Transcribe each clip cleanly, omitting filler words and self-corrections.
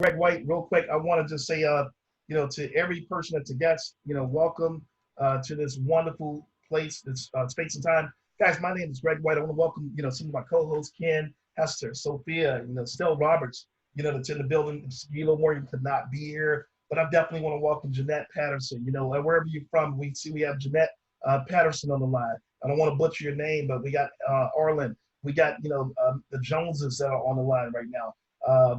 Greg White, real quick, I want to just say, to every person that's a guest, welcome to this wonderful place, this space and time. Guys, my name is Greg White. I want to welcome, some of my co-hosts, Ken, Hester, Sophia, Stell Roberts, that's in the building. Gilo Morgan could not be here, but I definitely want to welcome Jeanette Patterson. Wherever you're from, we have Jeanette Patterson on the line. I don't want to butcher your name, but we got Arlen. We got, the Joneses that are on the line right now.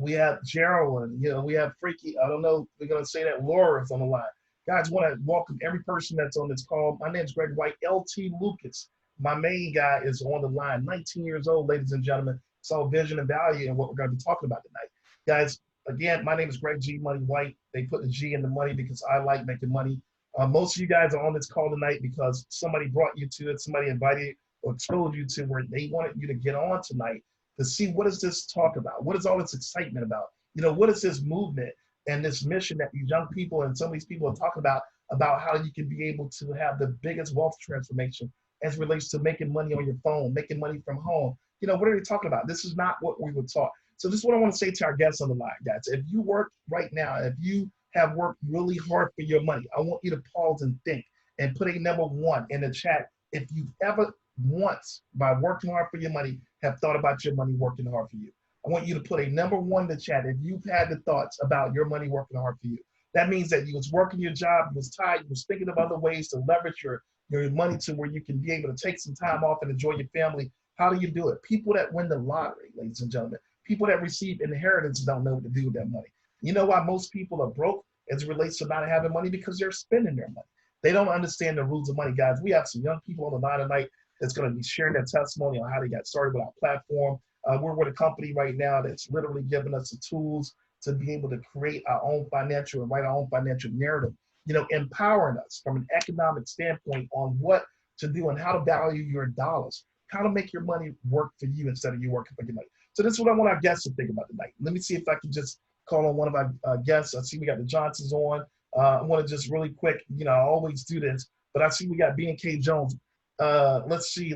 We have Geraldine, we have Freaky, I don't know, we're going to say that Laura's on the line. Guys, want to welcome every person that's on this call. My name is Greg White, LT Lucas. My main guy is on the line, 19 years old, ladies and gentlemen. Saw vision and value in what we're going to be talking about tonight. Guys, again, my name is Greg G. Money White. They put the G in the money because I like making money. Most of you guys are on this call tonight because somebody brought you to it, somebody invited you or told you to where they wanted you to get on tonight to see what is this talk about? What is all this excitement about? What is this movement and this mission that these young people and some of these people are talking about how you can be able to have the biggest wealth transformation as it relates to making money on your phone, making money from home. What are they talking about? This is not what we were taught. So this is what I want to say to our guests on the line, guys. If you work right now, if you have worked really hard for your money, I want you to pause and think and put a number 1 in the chat. If you've ever once, by working hard for your money, have thought about your money working hard for you. I want you to put a number 1 in the chat if you've had the thoughts about your money working hard for you. That means that you was working your job, you was tired, you was thinking of other ways to leverage your money to where you can be able to take some time off and enjoy your family. How do you do it? People that win the lottery, ladies and gentlemen, people that receive inheritance don't know what to do with that money. You know why most people are broke as it relates to not having money? Because they're spending their money. They don't understand the rules of money, guys. We have some young people on the line tonight that's going to be sharing their testimony on how they got started with our platform. We're with a company right now that's literally giving us the tools to be able to create our own financial and write our own financial narrative, empowering us from an economic standpoint on what to do and how to value your dollars, how to make your money work for you instead of you working for your money. So this is what I want our guests to think about tonight. Let me see if I can just call on one of our guests. I see we got the Johnsons on. I want to just really quick, I always do this, but I see we got B&K Jones. Let's see.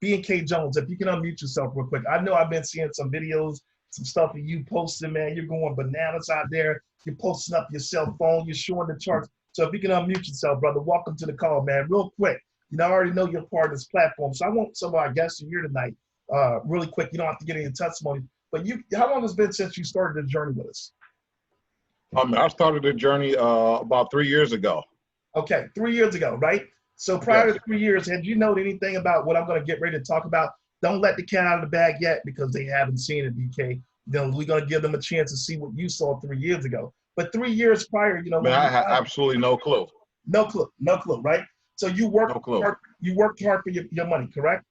B&K Jones, if you can unmute yourself real quick. I know I've been seeing some videos, some stuff that you posting, man. You're going bananas out there. You're posting up your cell phone. You're showing the charts. So if you can unmute yourself, brother, welcome to the call, man. Real quick. I already know you're part of this platform. So I want some of our guests to hear tonight, really quick. You don't have to get any testimony. But how long has it been since you started the journey with us? I started the journey about 3 years ago. Okay, 3 years ago, right? So prior to 3 years, had you known anything about what I'm going to get ready to talk about? Don't let the cat out of the bag yet because they haven't seen it, BK. We're going to give them a chance to see what you saw 3 years ago. But 3 years prior, Man, I had absolutely no clue. No clue, right? So you worked hard, for your money, correct?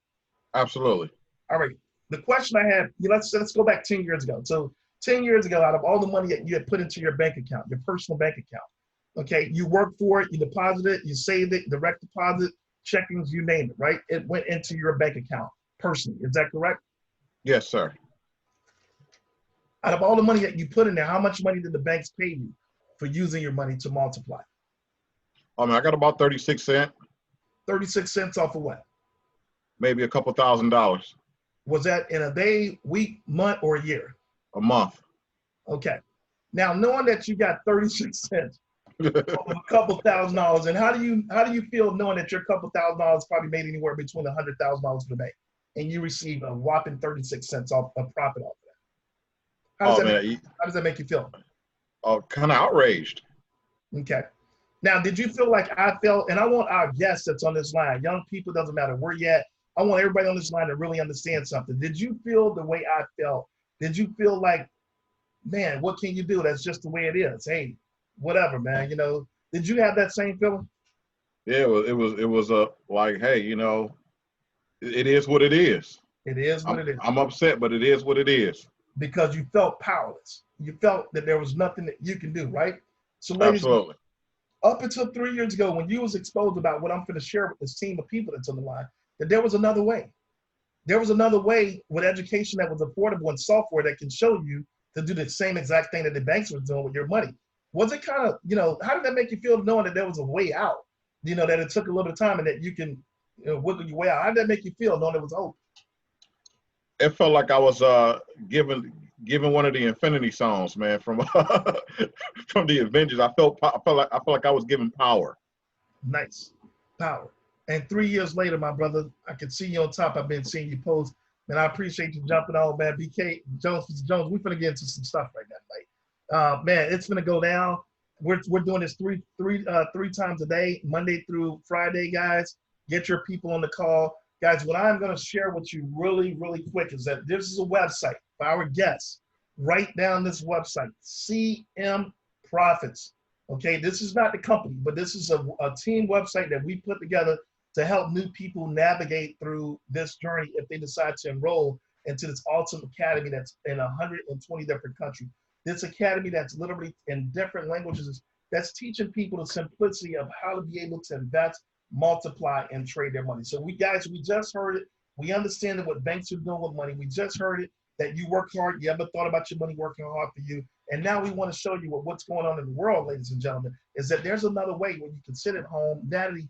Absolutely. All right. The question I had, let's go back 10 years ago. So 10 years ago, out of all the money that you had put into your bank account, your personal bank account, okay, you worked for it, you deposited it, you saved it, direct deposit, checkings, you name it, right? It went into your bank account personally. Is that correct? Yes, sir. Out of all the money that you put in there, how much money did the banks pay you for using your money to multiply? I got about 36 cents. 36 cents off of what? Maybe a couple $1,000. Was that in a day, week, month, or a year? A month. Okay. Now, knowing that you got 36 cents, a couple $1,000, and how do you feel knowing that your couple $1,000 probably made anywhere between $100,000 for the bank, and you receive a whopping 36 cents off a profit off of that? How does that make you feel? Kind of outraged. Okay. Now, did you feel like I felt, and I want our guests that's on this line, young people, doesn't matter where you're at, I want everybody on this line to really understand something. Did you feel the way I felt? Did you feel like, man, what can you do? That's just the way it is. Hey, whatever, man. Did you have that same feeling? Yeah, it was like, hey, it is what it is. It is what it is. I'm upset, but it is what it is. Because you felt powerless. You felt that there was nothing that you can do, right? So, ladies, absolutely. Up until 3 years ago, when you was exposed about what I'm going to share with this team of people that's on the line, that there was another way. There was another way with education that was affordable and software that can show you to do the same exact thing that the banks were doing with your money. Was it kind of, how did that make you feel knowing that there was a way out? That it took a little bit of time and that you can wiggle your way out. How did that make you feel knowing there was hope? It felt like I was given giving one of the Infinity songs, man, from from the Avengers. I felt like I was given power. Nice. Power. And 3 years later, my brother, I can see you on top. I've been seeing you post. Man, I appreciate you jumping on, man. BK, Jones, Mr. Jones, we're going to get into some stuff right now, mate. Man, it's going to go down. We're doing this three times a day, Monday through Friday, guys. Get your people on the call. Guys, what I'm going to share with you really, really quick is that this is a website for our guests. Write down this website, CM Profits. Okay, this is not the company, but this is a team website that we put together to help new people navigate through this journey if they decide to enroll into this awesome academy that's in 120 different countries. This academy that's literally in different languages, that's teaching people the simplicity of how to be able to invest, multiply, and trade their money. So we just heard it. We understand what banks are doing with money. We just heard it, that you work hard. You ever thought about your money working hard for you? And now we want to show you what's going on in the world, ladies and gentlemen, is that there's another way where you can sit at home. Natalie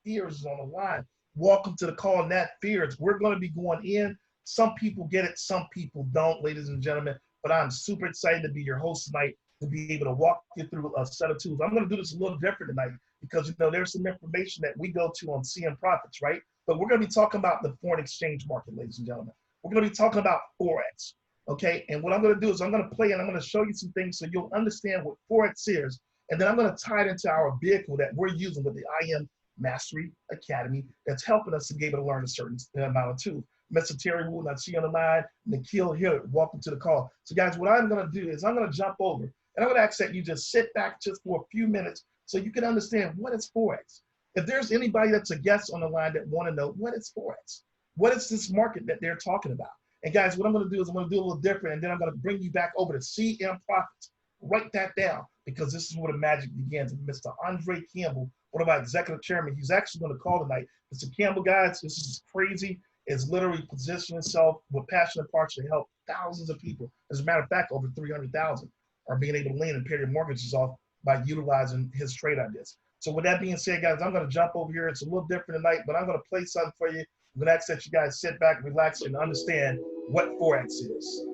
Fears is on the line. Welcome to the call, Nat Fears. We're going to be going in. Some people get it, some people don't, ladies and gentlemen. But I'm super excited to be your host tonight, to be able to walk you through a set of tools. I'm going to do this a little different tonight because, there's some information that we go to on CM Profits, right? But we're going to be talking about the foreign exchange market, ladies and gentlemen. We're going to be talking about Forex, okay? And what I'm going to do is I'm going to play and I'm going to show you some things so you'll understand what Forex is. And then I'm going to tie it into our vehicle that we're using with the IM Mastery Academy that's helping us to be able to learn a certain amount of tools. Mr. Terry Wooten, I see you on the line. Nikhil Hill, welcome to the call. So guys, what I'm going to do is I'm going to jump over and I'm going to ask that you just sit back just for a few minutes so you can understand what is Forex. If there's anybody that's a guest on the line that want to know what is Forex, what is this market that they're talking about? And guys, what I'm going to do is I'm going to do a little different, and then I'm going to bring you back over to CM Profits. Write that down because this is where the magic begins. And Mr. Andre Campbell, one of our executive chairmen, he's actually going to call tonight. Mr. Campbell, guys, this is crazy. It's literally positioning itself with passion and parts to help thousands of people. As a matter of fact, over 300,000 are being able to lend and pay their mortgages off by utilizing his trade ideas. So with that being said, guys, I'm going to jump over here. It's a little different tonight, but I'm going to play something for you. I'm going to ask that you guys sit back, relax, and understand what Forex is.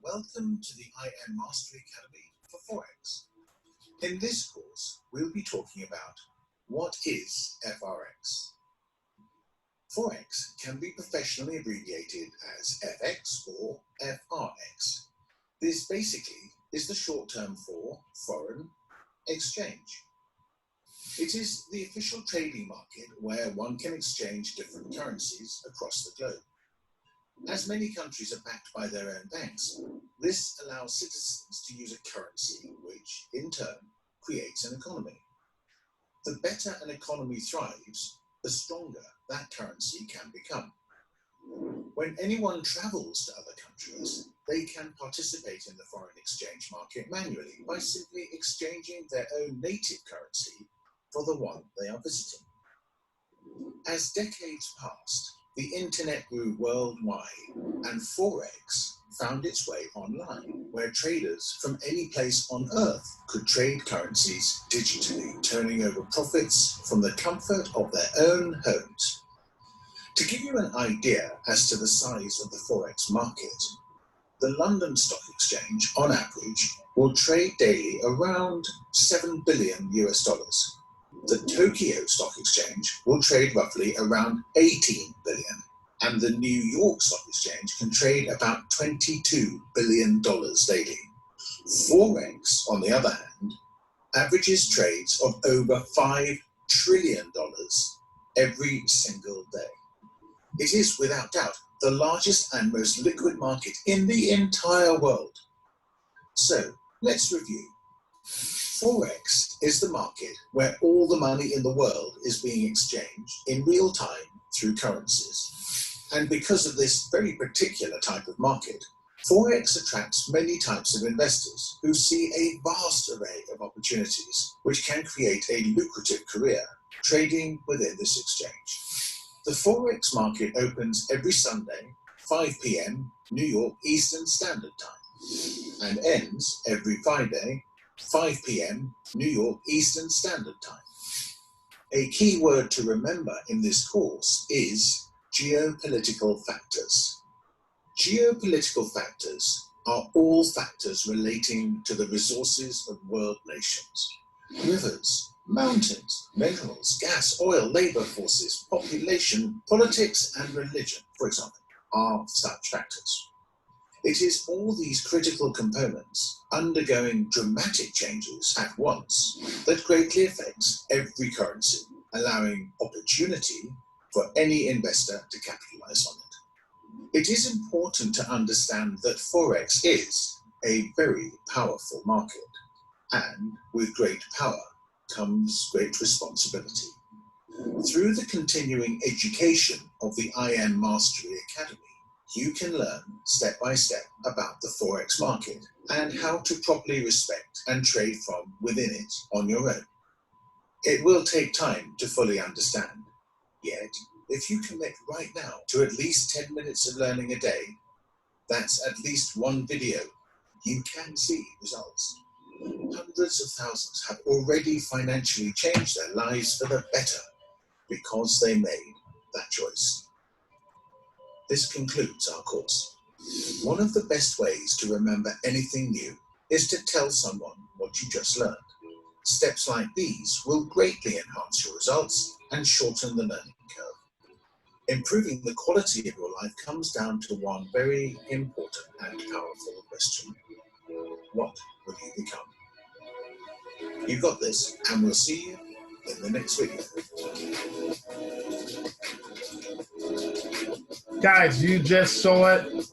Welcome to the IM Mastery Academy for Forex. In this course, we'll be talking about what is FRX. Forex can be professionally abbreviated as FX or FRX. This basically is the short term for foreign exchange. It is the official trading market where one can exchange different currencies across the globe. As many countries are backed by their own banks, this allows citizens to use a currency which, in turn, creates an economy. The better an economy thrives, the stronger that currency can become. When anyone travels to other countries, they can participate in the foreign exchange market manually by simply exchanging their own native currency for the one they are visiting. As decades passed, the internet grew worldwide, and Forex found its way online, where traders from any place on Earth could trade currencies digitally, turning over profits from the comfort of their own homes. To give you an idea as to the size of the Forex market, the London Stock Exchange, on average, will trade daily around $7 billion US. The Tokyo Stock Exchange will trade roughly around 18 billion, and the New York Stock Exchange can trade about $22 billion daily. Forex, on the other hand, averages trades of over $5 trillion every single day. It is, without doubt, the largest and most liquid market in the entire world. So, let's review. Forex is the market where all the money in the world is being exchanged in real time through currencies. And because of this very particular type of market, Forex attracts many types of investors who see a vast array of opportunities which can create a lucrative career trading within this exchange. The Forex market opens every Sunday, 5 p.m. New York Eastern Standard Time, and ends every Friday, 5 p.m. New York Eastern Standard Time. A key word to remember in this course is geopolitical factors. Geopolitical factors are all factors relating to the resources of world nations. Rivers, mountains, minerals, gas, oil, labor forces, population, politics, and religion, for example, are such factors. It is all these critical components undergoing dramatic changes at once that greatly affects every currency, allowing opportunity for any investor to capitalize on it. It is important to understand that Forex is a very powerful market, and with great power comes great responsibility. Through the continuing education of the IM Mastery Academy, you can learn step by step about the Forex market and how to properly respect and trade from within it on your own. It will take time to fully understand, yet if you commit right now to at least 10 minutes of learning a day, that's at least one video, you can see results. Hundreds of thousands have already financially changed their lives for the better because they made that choice. This concludes our course. One of the best ways to remember anything new is to tell someone what you just learned. Steps like these will greatly enhance your results and shorten the learning curve. Improving the quality of your life comes down to one very important and powerful question. What will you become? You got this, and we'll see you in the next video. Guys, you just saw it.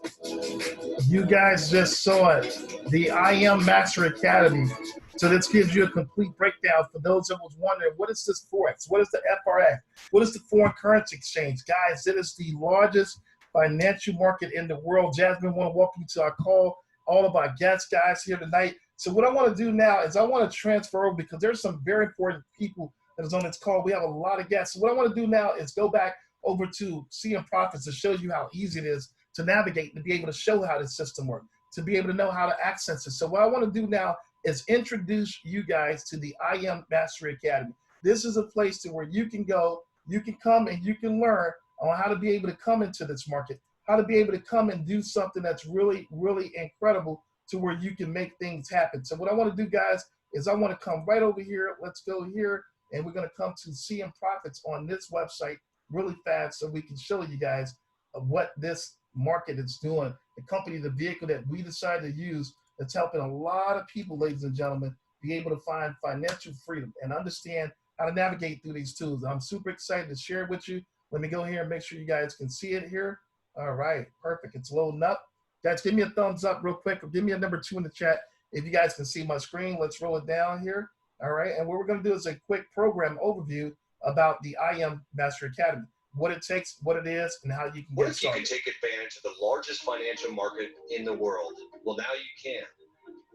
You guys just saw it. The IM Master Academy. So this gives you a complete breakdown for those that was wondering, what is this Forex? What is the FRX? What is the foreign currency exchange? Guys, it is the largest financial market in the world. Jasmine, I want to welcome you to our call. All of our guests, guys, here tonight. So what I want to do now is I want to transfer over because there's some very important people that is on this call. We have a lot of guests. So what I want to do now is go back over to Seeing Profits to show you how easy it is to navigate and to be able to show how the system works, to be able to know how to access it. So what I want to do now is introduce you guys to the IM Mastery Academy. This is a place to where you can go, you can come and you can learn on how to be able to come into this market, how to be able to come and do something that's really, really incredible to where you can make things happen. So what I want to do, guys, is I want to come right over here. Let's go here, and we're going to come to Seeing Profits on this website really fast so we can show you guys what this market is doing. The company, the vehicle that we decided to use that's helping a lot of people, ladies and gentlemen, be able to find financial freedom and understand how to navigate through these tools. I'm super excited to share it with you. Let me go here and make sure you guys can see it here. All right, perfect. It's loading up. Guys, give me a thumbs up real quick, or give me a number 2 in the chat if you guys can see my screen. Let's roll it down here. All right, and what we're going to do is a quick program overview about the IM Master Academy, what it takes, what it is, and how you can What get if you started. could take advantage of the largest financial market in the world? Well, now you can.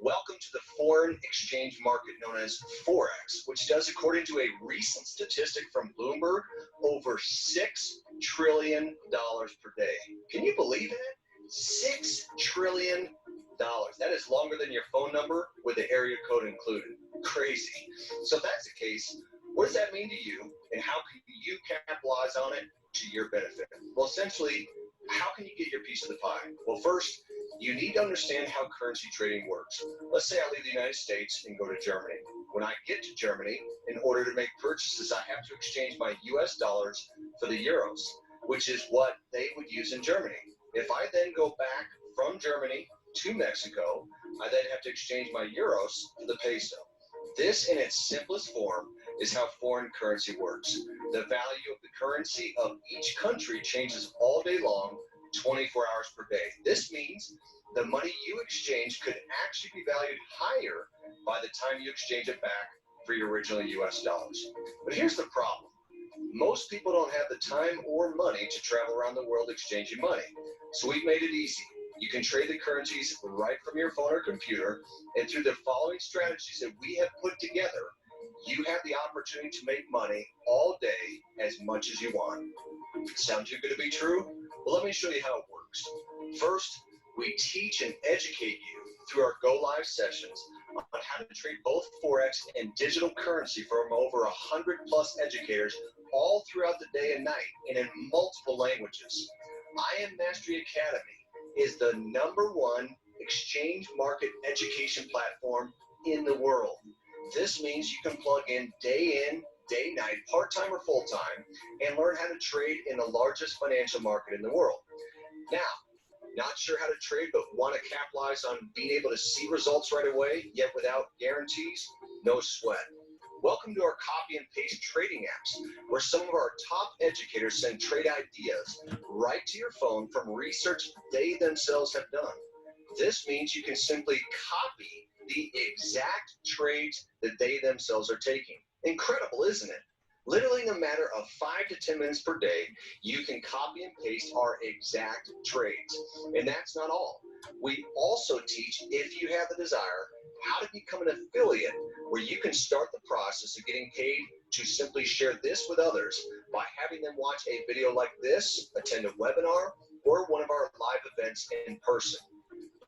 Welcome to the foreign exchange market known as Forex, which does, according to a recent statistic from Bloomberg, over $6 trillion per day. Can you believe it? $6 trillion. That is longer than your phone number with the area code included. Crazy. So if that's the case, what does that mean to you, and how can you capitalize on it to your benefit? Well, essentially, how can you get your piece of the pie? Well, first, you need to understand how currency trading works. Let's say I leave the United States and go to Germany. When I get to Germany, in order to make purchases, I have to exchange my US dollars for the euros, which is what they would use in Germany. If I then go back from Germany to Mexico, I then have to exchange my euros for the peso. This, in its simplest form, is how foreign currency works. The value of the currency of each country changes all day long, 24 hours per day. This means the money you exchange could actually be valued higher by the time you exchange it back for your original US dollars. But here's the problem. Most people don't have the time or money to travel around the world exchanging money. So we've made it easy. You can trade the currencies right from your phone or computer, and through the following strategies that we have put together, you have the opportunity to make money all day as much as you want. Sound too good to be true? Well, let me show you how it works. First, we teach and educate you through our Go Live sessions on how to trade both Forex and digital currency from over 100 plus educators all throughout the day and night and in multiple languages. I Am Mastery Academy is the #1 exchange market education platform in the world. This means you can plug in, day night, part-time or full-time, and learn how to trade in the largest financial market in the world. Now, not sure how to trade, but want to capitalize on being able to see results right away, yet without guarantees? No sweat. Welcome to our copy and paste trading apps, where some of our top educators send trade ideas right to your phone from research they themselves have done. This means you can simply copy the exact trades that they themselves are taking. Incredible, isn't it? Literally in a matter of 5 to 10 minutes per day, you can copy and paste our exact trades. And that's not all. We also teach, if you have the desire, how to become an affiliate, where you can start the process of getting paid to simply share this with others by having them watch a video like this, attend a webinar, or one of our live events in person.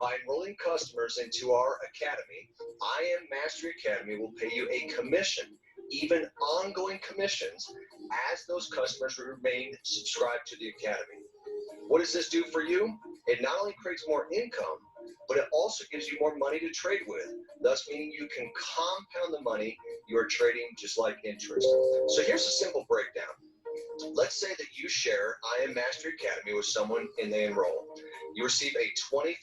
By enrolling customers into our academy, I Am Mastery Academy will pay you a commission, even ongoing commissions, as those customers remain subscribed to the academy. What does this do for you? It not only creates more income, but it also gives you more money to trade with, thus meaning you can compound the money you are trading just like interest. So here's a simple breakdown. Let's say that you share I Am Mastery Academy with someone and they enroll. You receive a $25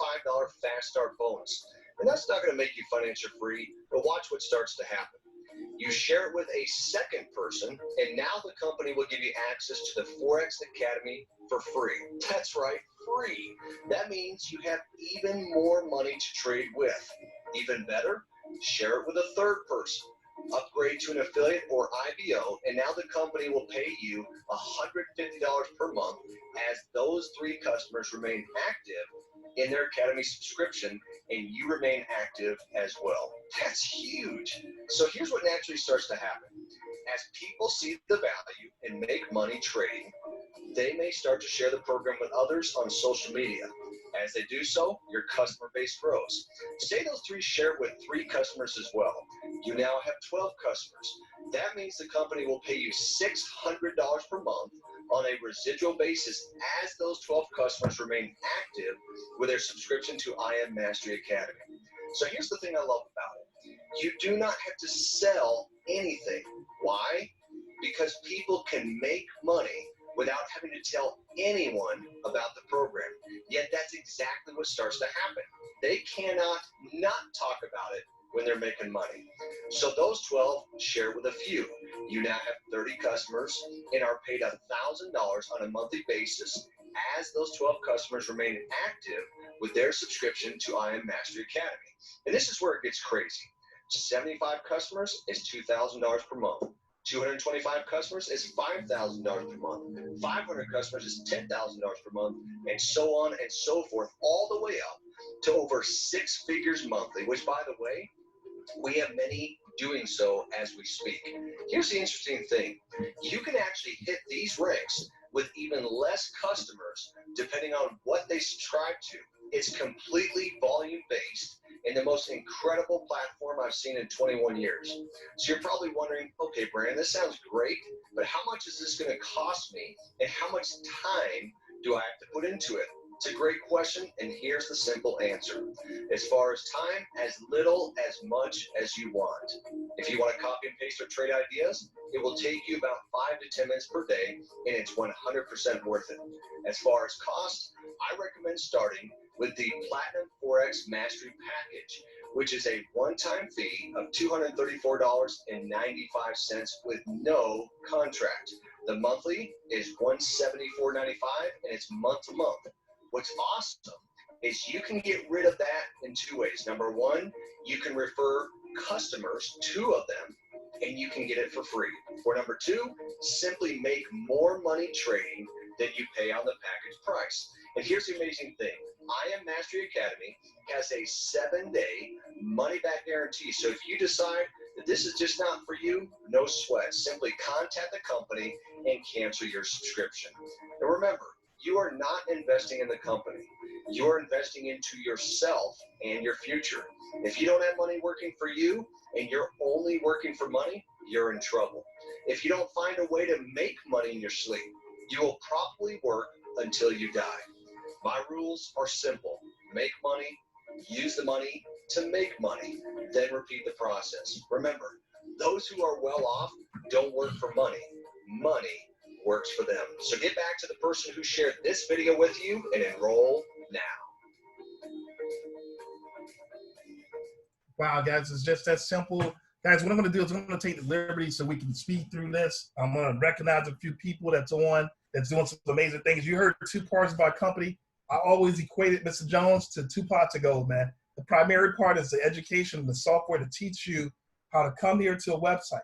fast start bonus. And that's not going to make you financially free, but watch what starts to happen. You share it with a second person, and now the company will give you access to the Forex Academy for free. That's right, free. That means you have even more money to trade with. Even better, share it with a third person. Upgrade to an affiliate or IBO, and now the company will pay you $150 per month as those 3 customers remain active in their academy subscription, and you remain active as well. That's huge. So here's what naturally starts to happen. As people see the value and make money trading, they may start to share the program with others on social media. As they do so, your customer base grows. Say those 3 share it with 3 customers as well. You now have 12 customers. That means the company will pay you $600 per month on a residual basis as those 12 customers remain active with their subscription to I Am Mastery Academy. So here's the thing I love about it. You do not have to sell anything. Why? Because people can make money without having to tell anyone about the program. Yet that's exactly what starts to happen. They cannot not talk about it when they're making money. So those 12 share with a few. You now have 30 customers and are paid $1,000 on a monthly basis as those 12 customers remain active with their subscription to I Am Mastery Academy. And this is where it gets crazy. 75 customers is $2,000 per month. 225 customers is $5,000 per month. 500 customers is $10,000 per month, and so on and so forth, all the way up to over 6 figures monthly, which, by the way, we have many doing so as we speak. Here's the interesting thing. You can actually hit these ranks with even less customers depending on what they subscribe to. It's completely volume-based and the most incredible platform I've seen in 21 years. So you're probably wondering, okay, Brandon, this sounds great, but how much is this going to cost me, and how much time do I have to put into it? It's a great question, and here's the simple answer. As far as time, as little, as much as you want. If you want to copy and paste or trade ideas, it will take you about 5 to 10 minutes per day, and it's 100% worth it. As far as cost, I recommend starting with the Platinum Forex Mastery Package, which is a one-time fee of $234.95 with no contract. The monthly is $174.95, and it's month to month. What's awesome is you can get rid of that in 2 ways. Number one, you can refer customers, 2 of them, and you can get it for free. Or number 2, simply make more money trading than you pay on the package price. And here's the amazing thing. I Am Mastery Academy has a 7-day money-back guarantee. So if you decide that this is just not for you, no sweat. Simply contact the company and cancel your subscription. And remember, you are not investing in the company. you're investing into yourself and your future. If you don't have money working for you and you're only working for money, you're in trouble. If you don't find a way to make money in your sleep, you will probably work until you die. My rules are simple. Make money, use the money to make money, then repeat the process. Remember, those who are well off don't work for money. Money works for them. So get back to the person who shared this video with you and enroll now. Wow, guys, it's just that simple. Guys, what I'm going to do is I'm going to take the liberty so we can speed through this. I'm going to recognize a few people that's doing some amazing things. You heard 2 parts of our company. I always equated Mr. Jones to 2 pots of gold, man. The primary part is the education, the software to teach you how to come here to a website,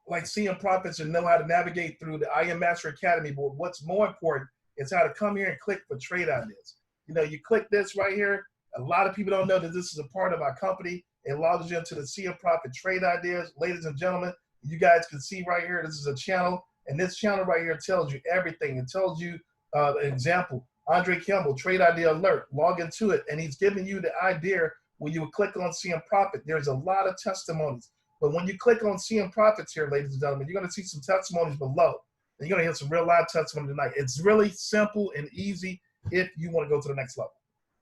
like CM Profits, and know how to navigate through the I Am Master Academy. But what's more important is how to come here and click for trade ideas. You know, you click this right here. A lot of people don't know that this is a part of our company. It logs you into the CM Profit trade ideas. Ladies and gentlemen, you guys can see right here, this is a channel. And this channel right here tells you everything. It tells you an example. Andre Campbell, trade idea alert, log into it. And he's giving you the idea when you click on CM Profit. There's a lot of testimonies. But when you click on CM Profits here, ladies and gentlemen, you're going to see some testimonies below. And you're going to hear some real live testimony tonight. It's really simple and easy if you want to go to the next level.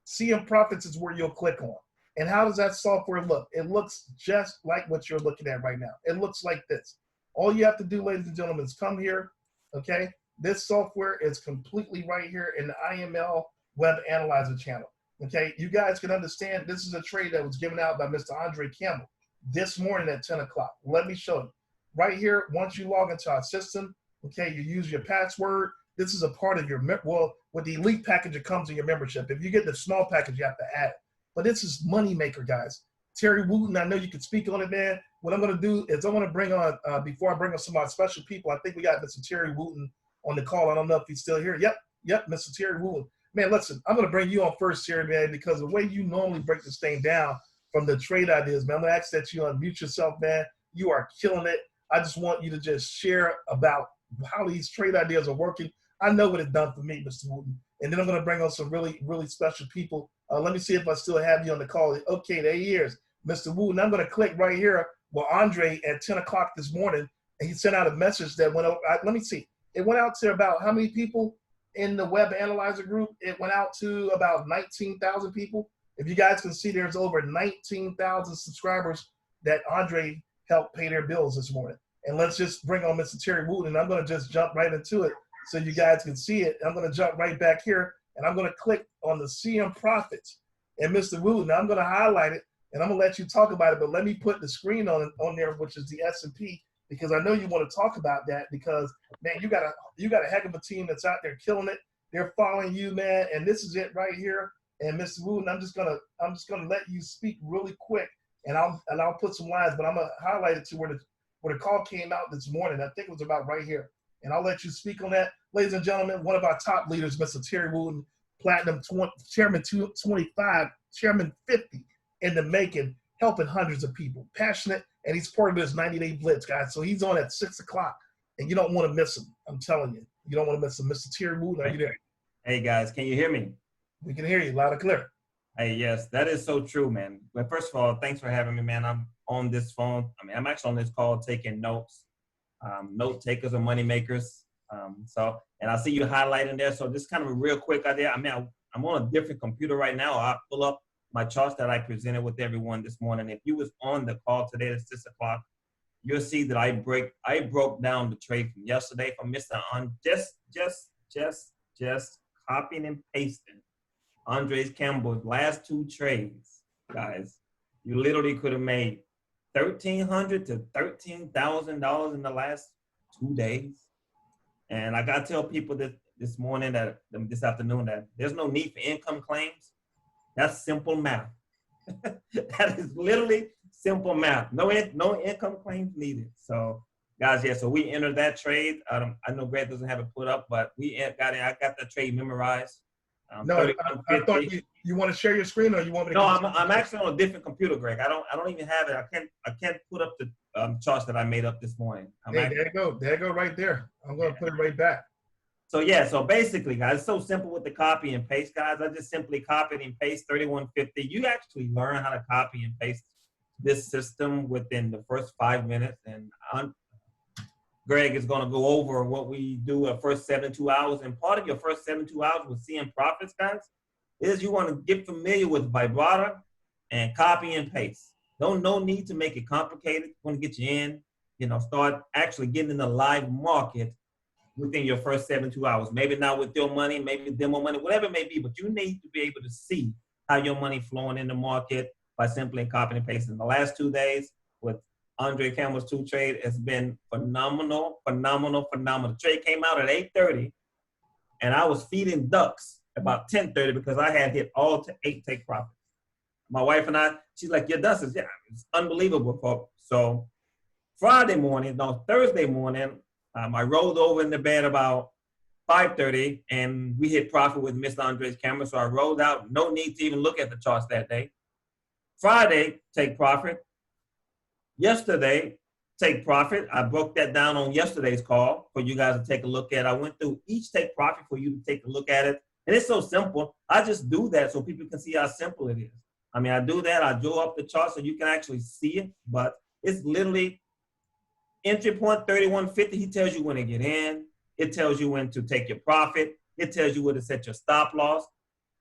CM Profits is where you'll click on. And how does that software look? It looks just like what you're looking at right now. It looks like this. All you have to do, ladies and gentlemen, is come here, okay? This software is completely right here in the IML Web Analyzer channel, okay? You guys can understand this is a trade that was given out by Mr. Andre Campbell this morning at 10 o'clock. Let me show you. Right here, once you log into our system, okay, you use your password. This is a part of your, well, with the elite package, it comes in your membership. If you get the small package, you have to add it. But this is Moneymaker, guys. Terry Wooten, I know you can speak on it, man. What I'm going to do is I'm going to bring on, before I bring on some of our special people, I think we got Mr. Terry Wooten on the call. I don't know if he's still here. Yep, Mr. Terry Wooten. Man, listen, I'm going to bring you on first, Terry, man, because the way you normally break this thing down from the trade ideas, man, I'm going to ask that you unmute yourself, man. You are killing it. I just want you to just share about how these trade ideas are working. I know what it's done for me, Mr. Wooten. And then I'm going to bring on some really, really special people. Let me see if I still have you on the call. Okay, there he is, Mr. Wooten. I'm going to click right here. Well, Andre at 10 o'clock this morning, and he sent out a message that went out. Let me see. It went out to about how many people in the Web Analyzer group? It went out to about 19,000 people. If you guys can see, there's over 19,000 subscribers that Andre helped pay their bills this morning. And let's just bring on Mr. Terry Wooten. I'm going to just jump right into it so you guys can see it. I'm going to jump right back here, and I'm going to click on the CM Profits. And Mr. Wooten, I'm going to highlight it, and I'm going to let you talk about it, but let me put the screen on there, which is the S&P, because I know you want to talk about that because, man, you got a heck of a team that's out there killing it. They're following you, man, and this is it right here. And Mr. Wooten, I'm just gonna let you speak really quick, and I'll put some lines, but I'm gonna highlight it to where the call came out this morning. I think it was about right here, and I'll let you speak on that, ladies and gentlemen. One of our top leaders, Mr. Terry Wooten, Platinum Chairman 25, Chairman 50 in the making, helping hundreds of people, passionate, and he's part of this 90-day blitz, guys. So he's on at 6 o'clock, and you don't want to miss him. I'm telling you, you don't want to miss him. Mr. Terry Wooten, are you there? Hey guys, can you hear me? We can hear you loud and clear. Hey, yes, that is so true, man. But first of all, thanks for having me, man. I'm on this phone. I'm actually on this call taking notes. Note takers are money makers. And I see you highlighting there. So this is kind of a real quick idea. I'm on a different computer right now. I'll pull up my charts that I presented with everyone this morning. If you was on the call today at 6 o'clock, you'll see that I broke down the trade from yesterday from Mr. Just copying and pasting Andre Campbell's last 2 trades, guys. You literally could have made $1,300 to $13,000 in the last 2 days. And I gotta tell people this morning, this afternoon, that there's no need for income claims. That's simple math. That is literally simple math. No income claims needed. So, guys, yeah. So we entered that trade. I know Greg doesn't have it put up, but I got that trade memorized. No, I thought you want to share your screen, or you want me to? No, I'm actually on a different computer, Greg. I don't even have it. I can't put up the charts that I made up this morning. There you go right there. I'm going to put it right back. So yeah, so basically, guys, it's so simple with the copy and paste, guys. I just simply copied and paste 3150. You actually learn how to copy and paste this system within the first 5 minutes. And Greg is going to go over what we do at first 72 hours. And part of your first 72 hours with seeing profits, guys, is you want to get familiar with vibrato and copy and paste. No need to make it complicated. Want to get you in, start actually getting in the live market within your first 72 hours. Maybe not with your money, maybe demo money, whatever it may be, but you need to be able to see how your money flowing in the market by simply copying and pasting. The last 2 days with Andre Campbell's 2 trade has been phenomenal. The trade came out at 8:30, and I was feeding ducks about 10:30 because I had hit all 8 take profits. My wife and I, she's like, your dust is, it's unbelievable. So Thursday morning, I rolled over in the bed about 5:30, and we hit profit with Mr. Andre's camera. So I rolled out. No need to even look at the charts that day. Friday, take profit. Yesterday, take profit. I broke that down on yesterday's call for you guys to take a look at. I went through each take profit for you to take a look at it. And it's so simple. I just do that so people can see how simple it is. I mean, I do that. I draw up the chart so you can actually see it. But it's literally entry point 3150. He tells you when to get in. It tells you when to take your profit. It tells you where to set your stop loss.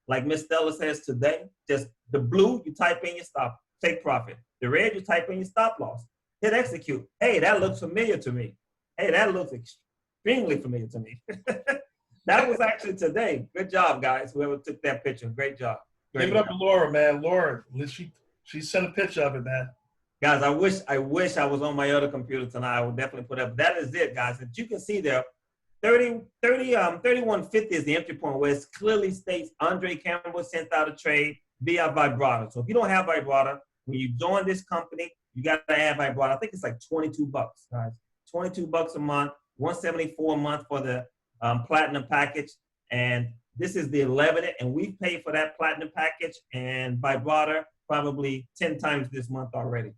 Like Miss Stella says today, just the blue, you type in your stop, take profit. The red, you type in your stop loss. Hit execute. Hey, that looks familiar to me. Hey, that looks extremely familiar to me. That was actually today. Good job, guys. Whoever took that picture, great job. Give it up to Laura, man. Laura, she sent a picture of it, man. Guys, I wish I was on my other computer tonight. I would definitely put up. That is it, guys. As you can see there, 3150 is the entry point where it clearly states Andre Campbell sent out a trade via vibrato. So if you don't have vibrato, when you join this company, you got to have vibrato. I think it's like $22, guys. $22 a month, $174 a month for the platinum package. And this is the 11th, and we paid for that platinum package and vibrato probably 10 times this month already.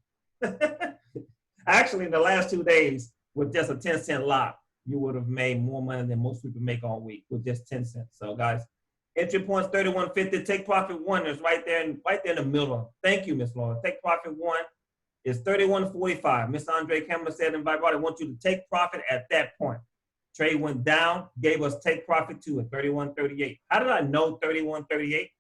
Actually, in the last 2 days, with just a 10-cent lot, you would have made more money than most people make all week with just 10 cents. So, guys, entry points 3150. Take profit 1 is right there in the middle. Thank you, Miss Laura. Take profit 1 is 3145. Miss Andre Campbell said in Vibrato, I want you to take profit at that point. Trade went down, gave us take profit 2 at 3138. How did I know 3138?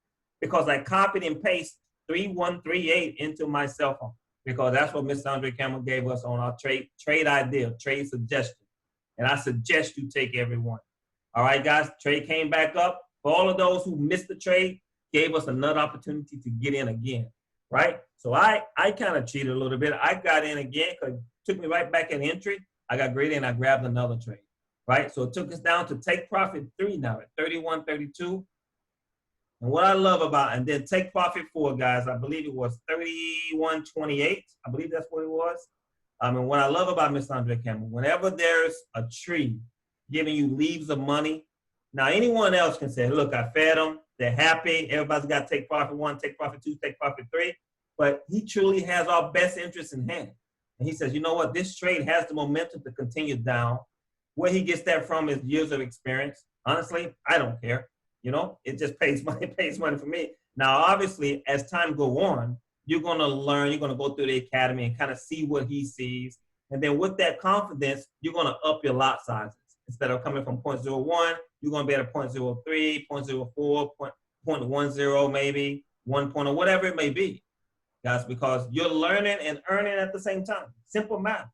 Because I copied and pasted 3138 into my cell phone, because that's what Mr. Andre Campbell gave us on our trade idea, trade suggestion. And I suggest you take every one. All right, guys, trade came back up. For all of those who missed the trade, gave us another opportunity to get in again, right? So I kind of cheated a little bit. I got in again because it took me right back in entry. I got greedy and I grabbed another trade, right? So it took us down to take profit 3 now at 3132. And what I love about, and then take profit 4, guys, I believe it was 3128. I believe that's what it was. And what I love about Mr. Andre Campbell, whenever there's a tree giving you leaves of money, now anyone else can say, look, I fed them, they're happy, everybody's got to take profit 1, take profit 2, take profit 3, but he truly has our best interests in hand. And he says, you know what, this trade has the momentum to continue down. Where he gets that from is years of experience. Honestly, I don't care. It just pays money for me. Now, obviously, as time go on, you're going to learn, you're going to go through the academy and kind of see what he sees. And then with that confidence, you're going to up your lot sizes. Instead of coming from 0.01, you're going to be at a 0.03, 0.04, 0.10 maybe, 1 point or whatever it may be. Guys, because you're learning and earning at the same time. Simple math.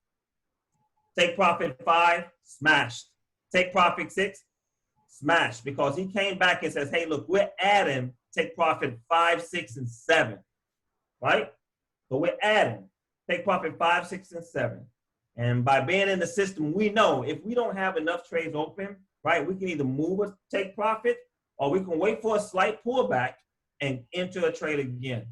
Take profit 5, smashed. Take profit 6, smashed. Because he came back and says, hey, look, we're adding take profit 5, 6, and 7. Right? So we're adding take profit 5, 6, and 7. And by being in the system, we know if we don't have enough trades open, right, we can either move a take profit or we can wait for a slight pullback and enter a trade again.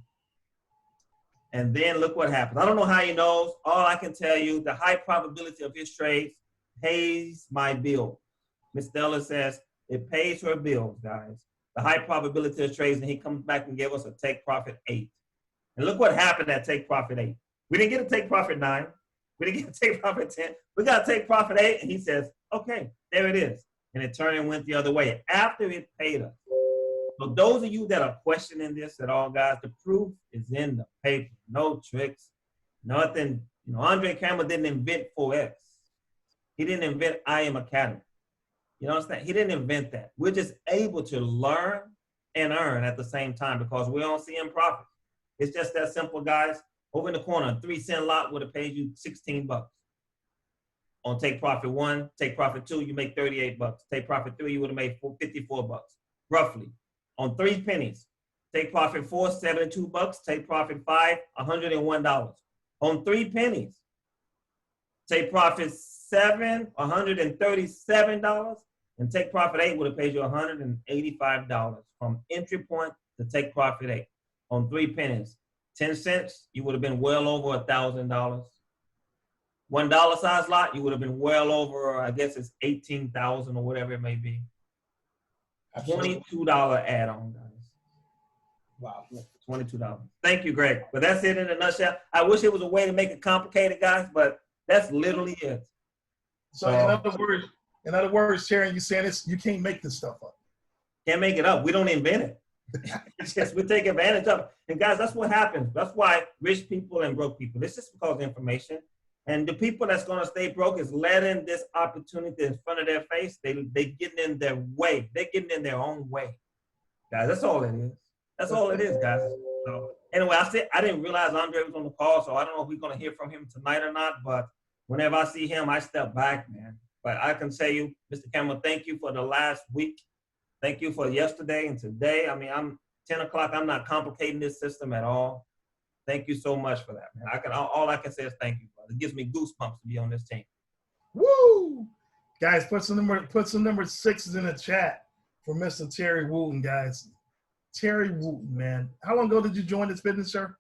And then look what happens. I don't know how he knows. All I can tell you, the high probability of his trades pays my bill. Ms. Stella says it pays her bills, guys. The high probability of trades, and he comes back and gave us a take profit 8. And look what happened at take profit 8. We didn't get a take profit 9. We didn't get a take profit 10. We got a take profit 8. And he says, okay, there it is. and it turned and went the other way after it paid us. So those of you that are questioning this at all, guys, the proof is in the paper. No tricks, nothing. You know, Andre Campbell didn't invent Forex. He didn't invent I Am Academy. You understand? He didn't invent that. We're just able to learn and earn at the same time because we don't see in profit. It's just that simple, guys. Over in the corner, a 3-cent lot would have paid you 16 bucks. On take profit 1, take profit 2, you make 38 bucks. Take profit 3, you would have made 54 bucks, roughly. On 3 pennies, take profit 4, 72 bucks. Take profit 5, $101. On 3 pennies, take profit 7, $137. And take profit 8 would have paid you $185 from entry point to take profit 8 on 3 pennies. 10 cents, you would have been well over $1,000. $1 size lot, you would have been well over, I guess it's 18,000 or whatever it may be. $22 add-on, guys. Wow. $22. Thank you, Greg. But that's it in a nutshell. I wish it was a way to make it complicated, guys, but that's literally it. So in other words, Terry, you saying this, you can't make this stuff up. Can't make it up. We don't invent it. It's just we take advantage of it. And guys, that's what happens. That's why rich people and broke people, it's just because of information. And the people that's going to stay broke is letting this opportunity in front of their face. They getting in their way. They're getting in their own way. Guys, that's all it is. That's all it is, guys. So anyway, I didn't realize Andre was on the call, so I don't know if we're going to hear from him tonight or not. But whenever I see him, I step back, man. But I can tell you, Mr. Campbell, thank you for the last week. Thank you for yesterday and today. I mean, I'm 10 o'clock. I'm not complicating this system at all. Thank you so much for that, man. All I can say is thank you, brother. It gives me goosebumps to be on this team. Woo! Guys, put some number 6s in the chat for Mr. Terry Wooten, guys. Terry Wooten, man. How long ago did you join this business, sir?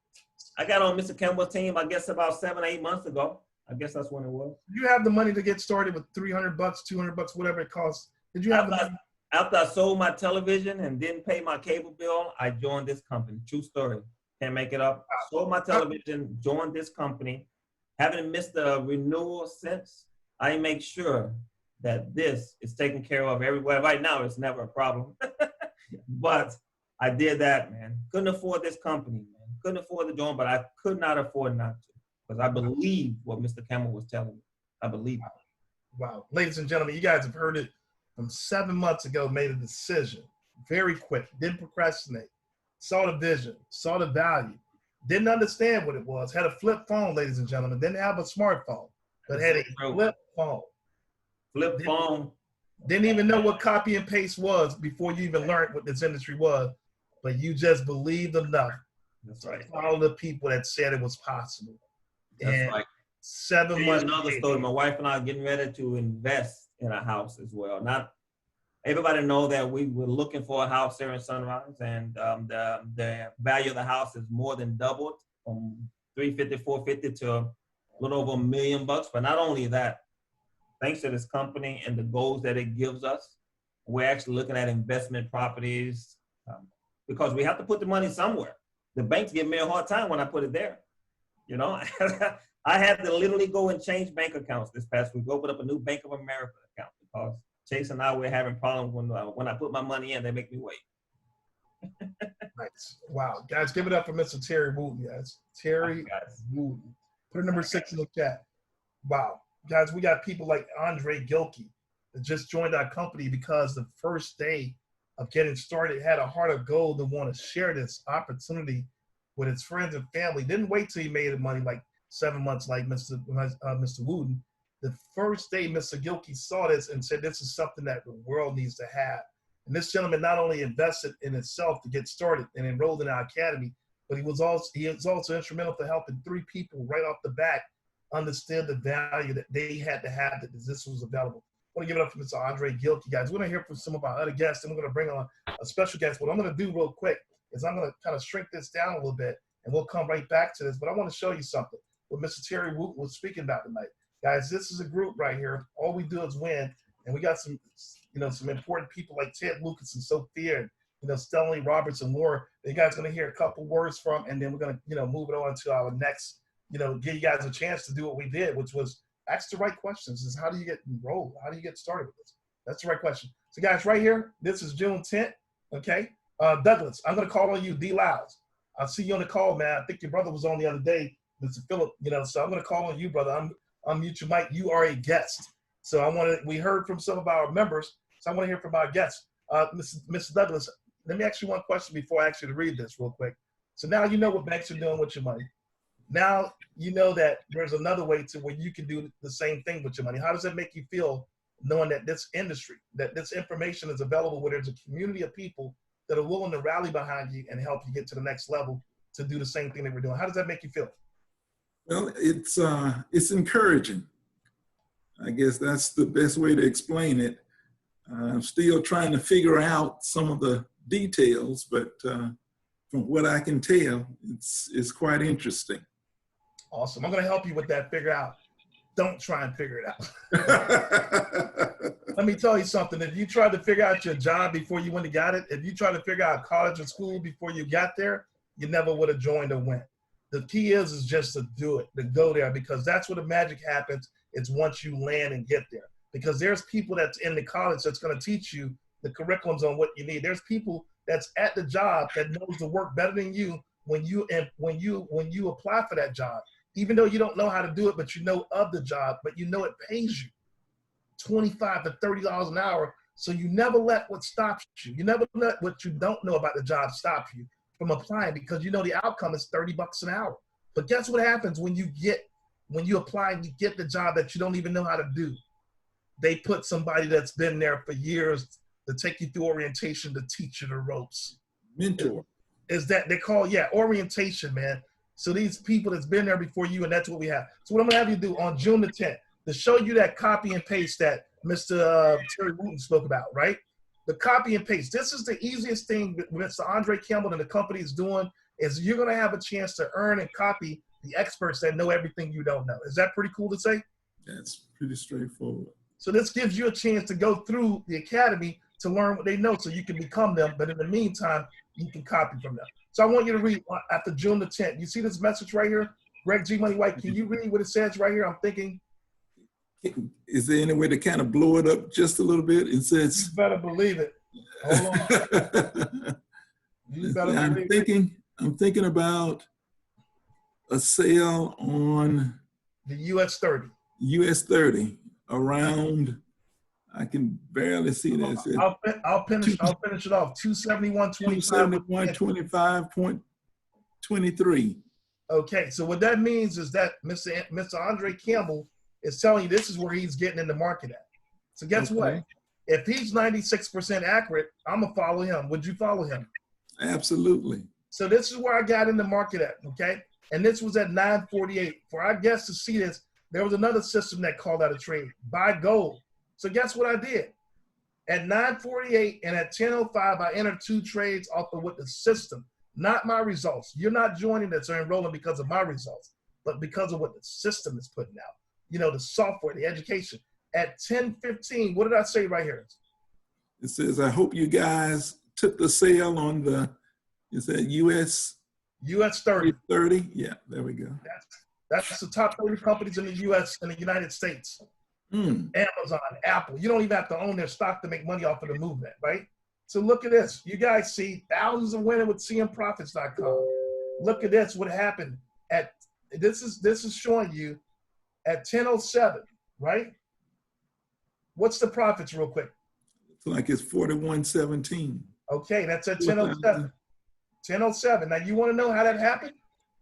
I got on Mr. Campbell's team, I guess about 7 or 8 months ago. I guess that's when it was. Did you have the money to get started with $300, $200, whatever it costs? Did you have the money? After I sold my television and didn't pay my cable bill, I joined this company. True story. Can't make it up. Sold my television, joined this company. Haven't missed a renewal since. I make sure that this is taken care of everywhere. Right now, it's never a problem. But I did that, man. Couldn't afford this company, man. Couldn't afford to join, but I could not afford not to because I believe what Mr. Campbell was telling me. I believe it. Wow. Ladies and gentlemen, you guys have heard it from 7 months ago, made a decision. Very quick. Didn't procrastinate. Saw the vision. Saw the value. Didn't understand what it was. Had a flip phone, ladies and gentlemen. Didn't have a smartphone, but had a flip phone. Flip phone. Didn't even know what copy and paste was before you even learned what this industry was. But you just believed enough to follow the people that said it was possible. That's right. 7 months. Another story. My wife and I are getting ready to invest in a house as well. Not everybody know that we were looking for a house here in Sunrise, and the value of the house is more than doubled from $350,000, $450,000 to a little over $1 million. But not only that, thanks to this company and the goals that it gives us, we're actually looking at investment properties because we have to put the money somewhere. The banks give me a hard time when I put it there. You know, I had to literally go and change bank accounts this past week, open up a new Bank of America account because Chase and I were having problems when I put my money in, they make me wait. Nice. Wow. Guys, give it up for Mr. Terry Wooten, guys. Terry Wooten. Put a number 6 in the chat. Wow. Guys, we got people like Andre Gilkey that just joined our company because the first day of getting started had a heart of gold to want to share this opportunity with his friends and family. Didn't wait till he made the money like 7 months like Mr. Wooten. The first day Mr. Gilkey saw this and said, this is something that the world needs to have. And this gentleman not only invested in himself to get started and enrolled in our academy, but he was also instrumental for helping 3 people right off the bat understand the value that they had to have that this was available. I want to give it up for Mr. Andre Gilkey, guys. We're going to hear from some of our other guests, and we're going to bring on a special guest. What I'm going to do real quick is I'm going to kind of shrink this down a little bit, and we'll come right back to this. But I want to show you something, what Mr. Terry Wooten was speaking about tonight. Guys, this is a group right here. All we do is win, and we got some, some important people like Ted Lucas and Sophia, and Stanley Roberts and Laura. You guys are going to hear a couple words from, and then we're going to, move it on to our next, give you guys a chance to do what we did, which was ask the right questions. Is how do you get enrolled? How do you get started with this? That's the right question. So guys, right here, this is June 10th, okay? Douglas, I'm gonna call on you, D. Lyles. I'll see you on the call, man. I think your brother was on the other day, Mr. Phillip, you know, so I'm gonna call on you, brother. I'm mute your mic. You are a guest. So we heard from some of our members, so I wanna hear from our guests. Mr. Douglas, let me ask you one question before I ask you to read this real quick. So now you know what banks are doing with your money. Now you know that there's another way to where you can do the same thing with your money. How does that make you feel knowing that this industry, that this information is available where there's a community of people that are willing to rally behind you and help you get to the next level to do the same thing that we're doing? How does that make you feel? Well, it's encouraging. I guess that's the best way to explain it. I'm still trying to figure out some of the details, but from what I can tell, it's quite interesting. Awesome. I'm going to help you with that. Figure out. Don't try and figure it out. Let me tell you something. If you tried to figure out your job before you went and got it, if you tried to figure out college or school before you got there, you never would have joined or went. The key is just to do it, to go there, because that's where the magic happens. It's once you land and get there. Because there's people that's in the college that's going to teach you the curriculums on what you need. There's people that's at the job that knows the work better than you when you apply for that job. Even though you don't know how to do it, but you know of the job, but you know it pays you $25 to $30 an hour. So you never let what stops you. You never let what you don't know about the job stop you from applying, because you know the outcome is $30 an hour. But guess what happens when you apply and you get the job that you don't even know how to do? They put somebody that's been there for years to take you through orientation, to teach you the ropes. Mentor. Is that they call, orientation, man. So these people that's been there before you, and that's what we have. So what I'm gonna have you do on June the 10th, to show you that copy and paste that Mr. Terry Wooten spoke about, right? The copy and paste. This is the easiest thing that Mr. Andre Campbell and the company is doing, is you're gonna have a chance to earn and copy the experts that know everything you don't know. Is that pretty cool to say? That's pretty straightforward. So this gives you a chance to go through the academy to learn what they know so you can become them. But in the meantime, you can copy from them. So I want you to read after June the 10th. You see this message right here? Greg G. Money White, can you read what it says right here? I'm thinking. Is there any way to kind of blow it up just a little bit? It says. You better believe it. Hold on. You better believe it. I'm thinking about a sale on the US 30. US 30 around. I can barely see this. I'll finish it off. 271.25. 271.23. Okay, so what that means is that Mr. Andre Campbell is telling you this is where he's getting in the market at. So guess what? If he's 96% accurate, I'm gonna follow him. Would you follow him? Absolutely. So this is where I got in the market at, okay? And this was at 948. For our guests to see this, there was another system that called out a trade, buy gold. So guess what I did? At 948 and at 1005, I entered 2 trades off of what the system, not my results. You're not joining this or enrolling because of my results, but because of what the system is putting out. You know, the software, the education. At 1015, what did I say right here? It says, I hope you guys took the sale on the, is that US 30? 30? Yeah, there we go. That's the top 30 companies in the US and the United States. Amazon, Apple. You don't even have to own their stock to make money off of the movement, right? So look at this. You guys see thousands of winners with cmprofits.com. Look at this. What happened at this is showing you at 1007, right? What's the profits real quick? Looks like it's 41.17. Okay, that's at 1007. 1007. Now you want to know how that happened?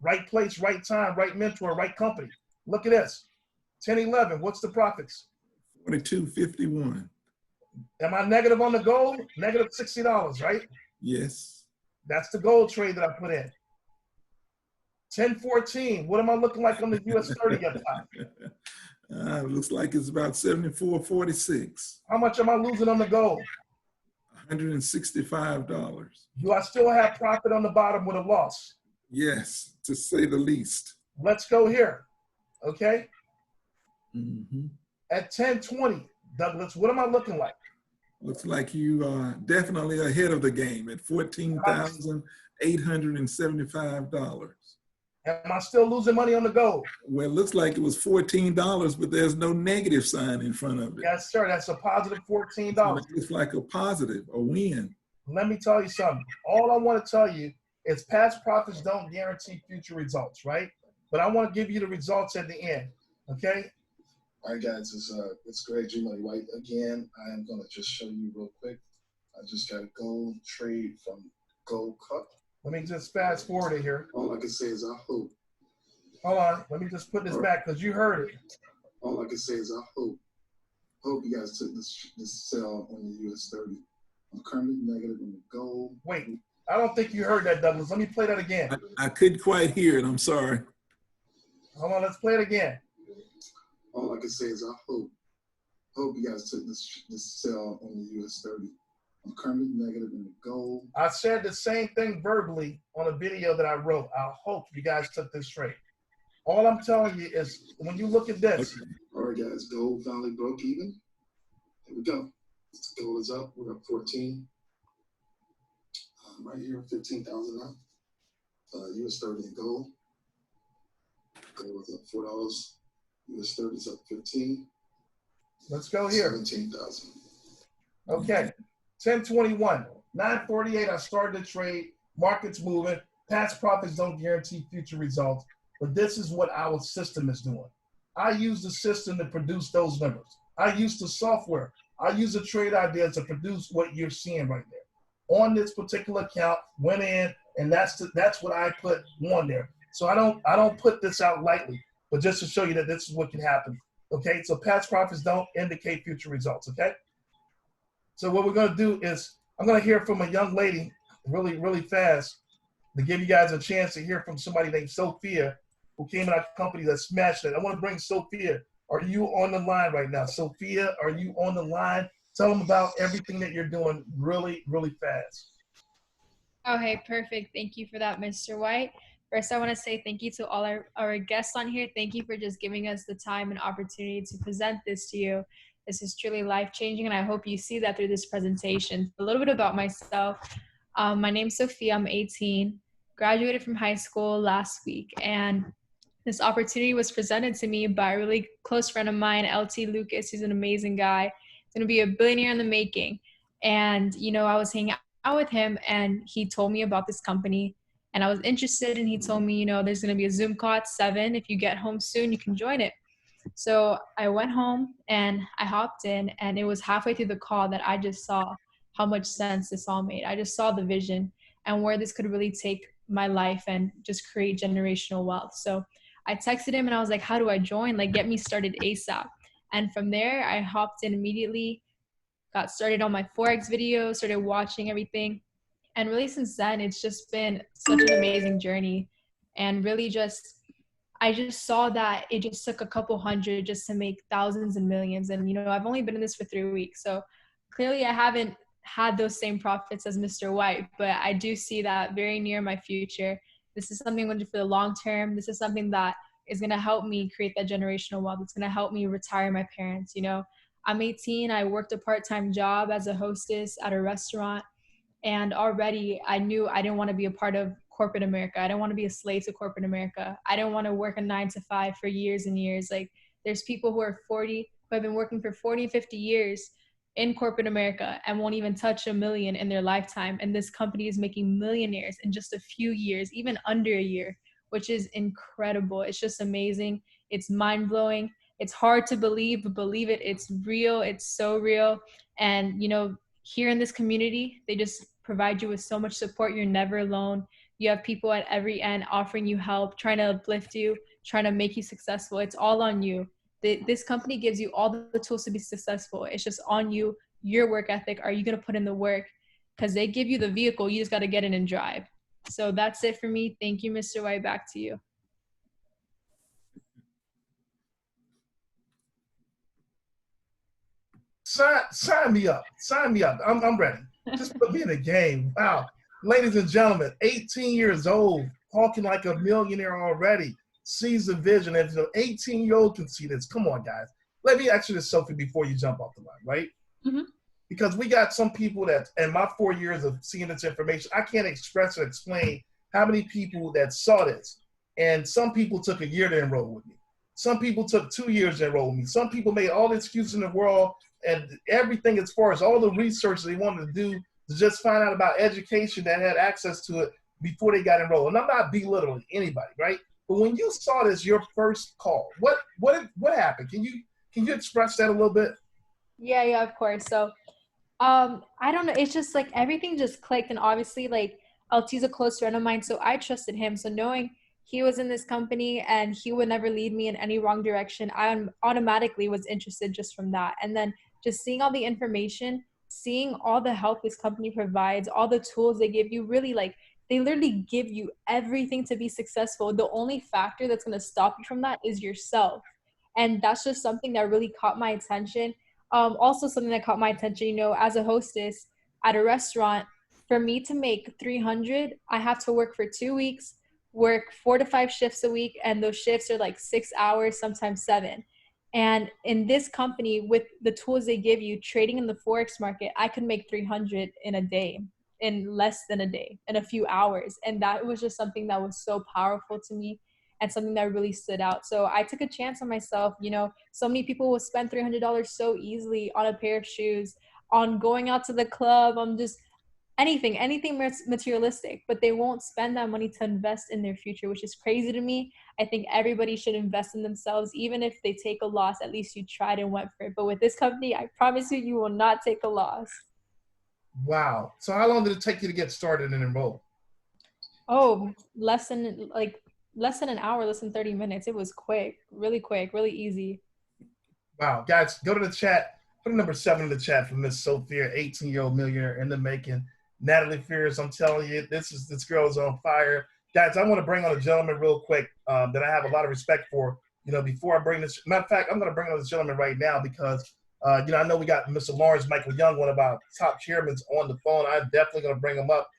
Right place, right time, right mentor, right company. Look at this. 1011, what's the profits? 42.51. Am I negative on the gold? Negative $60, right? Yes. That's the gold trade that I put in. 1014, what am I looking like on the US 30 up top? Looks like it's about 74.46. How much am I losing on the gold? $165. Do I still have profit on the bottom with a loss? Yes, to say the least. Let's go here, okay? Mm-hmm. At 1020, Douglas, what am I looking like? Looks like you are definitely ahead of the game at $14,875. Am I still losing money on the gold? Well, it looks like it was $14, but there's no negative sign in front of it. Yes, sir. That's a positive $14. So it looks like a positive, a win. Let me tell you something. All I want to tell you is past profits don't guarantee future results, right? But I want to give you the results at the end, okay? All right, guys, it's Greg G Money White again. I am going to just show you real quick. I just got a gold trade from Gold Cup. Let me just fast forward it here. All I can say is I hope. Hold on. Let me just put this back because you heard it. All I can say is I hope you guys took this sell on the US 30. I'm currently negative in the gold. Wait, I don't think you heard that, Douglas. Let me play that again. I couldn't quite hear it. I'm sorry. Hold on. Let's play it again. All I can say is I hope you guys took this sell on the US 30. I'm currently negative in the gold. I said the same thing verbally on a video that I wrote. I hope you guys took this trade. All I'm telling you is when you look at this. Okay. All right, guys, gold finally broke even. Here we go. Gold is up. We're up 14. Right here, 15,000 up. US 30 in gold. Gold is up $4. US 30 is up 15. Let's go here. 17,000. Okay. 1021, 948. I started the trade. Market's moving. Past profits don't guarantee future results. But this is what our system is doing. I use the system to produce those numbers. I use the software. I use the trade ideas to produce what you're seeing right there. On this particular account, went in, and that's what I put on there. So I don't put this out lightly, but just to show you that this is what can happen. Okay, so past profits don't indicate future results. Okay. So what we're gonna do is I'm gonna hear from a young lady really, really fast to give you guys a chance to hear from somebody named Sophia, who came in our company that smashed it. I want to bring Sophia. Are you on the line right now? Sophia, are you on the line? Tell them about everything that you're doing really, really fast. Oh, hey, perfect. Thank you for that, Mr. White. First, I want to say thank you to all our guests on here. Thank you for just giving us the time and opportunity to present this to you. This is truly life-changing, and I hope you see that through this presentation. A little bit about myself. My name's Sophia. I'm 18, graduated from high school last week, and this opportunity was presented to me by a really close friend of mine, LT Lucas. He's an amazing guy. He's going to be a billionaire in the making. And, you know, I was hanging out with him, and he told me about this company, and I was interested, and he told me, you know, there's going to be a Zoom call at 7. If you get home soon, you can join it. So I went home, and I hopped in, and it was halfway through the call that I just saw how much sense this all made. I just saw the vision and where this could really take my life and just create generational wealth. So I texted him, and I was like, how do I join? Like, get me started ASAP. And from there, I hopped in immediately, got started on my Forex videos, started watching everything. And really since then, it's just been such an amazing journey. And really I just saw that it just took a couple hundred just to make thousands and millions. And, you know, I've only been in this for 3 weeks. So clearly I haven't had those same profits as Mr. White, but I do see that very near my future. This is something I'm going to do for the long term. This is something that is going to help me create that generational wealth. It's going to help me retire my parents. You know, I'm 18. I worked a part-time job as a hostess at a restaurant. And already I knew I didn't want to be a part of corporate America. I didn't want to be a slave to corporate America. I didn't want to work a 9 to 5 for years and years. Like, there's people who are 40, who have been working for 40, 50 years in corporate America and won't even touch $1 million in their lifetime. And this company is making millionaires in just a few years, even under a year, which is incredible. It's just amazing. It's mind-blowing. It's hard to believe, but believe it, it's real. It's so real. And, you know, here in this community, they just provide you with so much support. You're never alone. You have people at every end offering you help, trying to uplift you, trying to make you successful. It's all on you. This company gives you all the tools to be successful. It's just on you, your work ethic. Are you going to put in the work? Because they give you the vehicle. You just got to get in and drive. So that's it for me. Thank you, Mr. White. Back to you. Sign me up. Sign me up. I'm ready. Just put me in the game. Wow. Ladies and gentlemen, 18 years old, talking like a millionaire already, sees the vision. If an 18-year-old can see this, come on, guys. Let me ask you this, Sophie, before you jump off the line, right? Mm-hmm. Because we got some people that, in my 4 years of seeing this information, I can't express or explain how many people that saw this And some people took a year to enroll with me. Some people took 2 years to enroll with me. Some people made all the excuses in the world and everything as far as all the research they wanted to do to just find out about education that had access to it before they got enrolled. And I'm not belittling anybody, right? But when you saw this your first call, what happened? Can you express that a little bit? Yeah, of course. So I don't know. It's just like everything just clicked, and obviously like LT's a close friend of mine, so I trusted him. So knowing he was in this company and he would never lead me in any wrong direction, I automatically was interested just from that. And then just seeing all the information, seeing all the help this company provides, all the tools they give you, really like they literally give you everything to be successful. The only factor that's going to stop you from that is yourself. And that's just something that really caught my attention. Also something that caught my attention, you know, as a hostess at a restaurant, for me to make 300, I have to work for 2 weeks, work 4 to 5 shifts a week, and those shifts are like 6 hours, sometimes 7. And in this company, with the tools they give you, trading in the Forex market, I could make 300 in a day, in less than a day, in a few hours. And that was just something that was so powerful to me and something that really stood out. So I took a chance on myself. You know, so many people will spend $300 so easily on a pair of shoes, on going out to the club, on just anything materialistic, but they won't spend that money to invest in their future, which is crazy to me. I think everybody should invest in themselves. Even if they take a loss, at least you tried and went for it. But with this company, I promise you, you will not take a loss. Wow. So how long did it take you to get started and enroll? Oh, less than an hour, less than 30 minutes. It was quick, really easy. Wow. Guys, go to the chat. Put a number 7 in the chat for Miss Sophia, 18-year-old millionaire in the making. Natalie Fears, I'm telling you, this girl is on fire. Guys, I want to bring on a gentleman real quick that I have a lot of respect for. You know, before I bring this, matter of fact, I'm going to bring on this gentleman right now because, you know, I know we got Mr. Lawrence Michael Young, one of our top chairmen, on the phone. I'm definitely going to bring him up,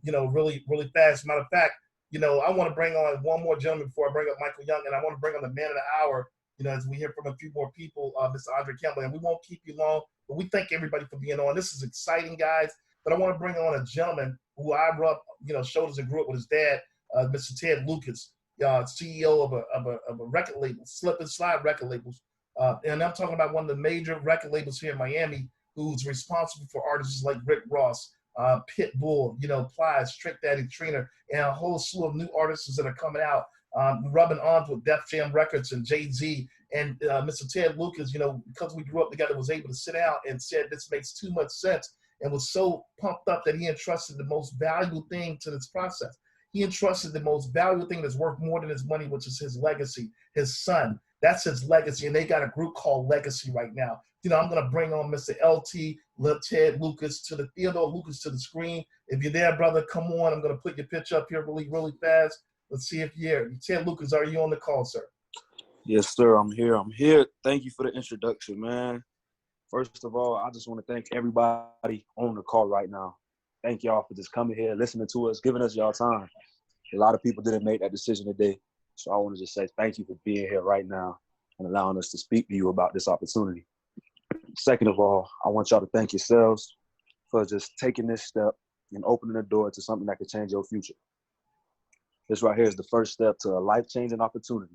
you know, really fast. Matter of fact, you know, I want to bring on one more gentleman before I bring up Michael Young, and I want to bring on the man of the hour, you know, as we hear from a few more people, Mr. Andre Campbell. And we won't keep you long, but we thank everybody for being on. This is exciting, guys. But I want to bring on a gentleman who I rubbed, you know, shoulders and grew up with his dad, Mr. Ted Lucas, CEO of a record label, Slip and Slide record labels. And I'm talking about one of the major record labels here in Miami, who's responsible for artists like Rick Ross, Pitbull, you know, Plies, Trick Daddy, Trina, and a whole slew of new artists that are coming out, rubbing arms with Def Jam Records and Jay-Z. And Mr. Ted Lucas, you know, because we grew up together, was able to sit down and said this makes too much sense, and was so pumped up that he entrusted the most valuable thing to this process. He entrusted the most valuable thing that's worth more than his money, which is his legacy, his son. That's his legacy, and they got a group called Legacy right now. You know, I'm going to bring on Mr. LT, Ted Lucas, to the Theodore Lucas to the screen. If you're there, brother, come on. I'm going to put your picture up here really fast. Let's see if you're here. Ted Lucas, are you on the call, sir? Yes, sir. I'm here. Thank you for the introduction, man. First of all, I just want to thank everybody on the call right now. Thank y'all for just coming here, listening to us, giving us y'all time. A lot of people didn't make that decision today. So I want to just say thank you for being here right now and allowing us to speak to you about this opportunity. Second of all, I want y'all to thank yourselves for just taking this step and opening the door to something that could change your future. This right here is the first step to a life-changing opportunity.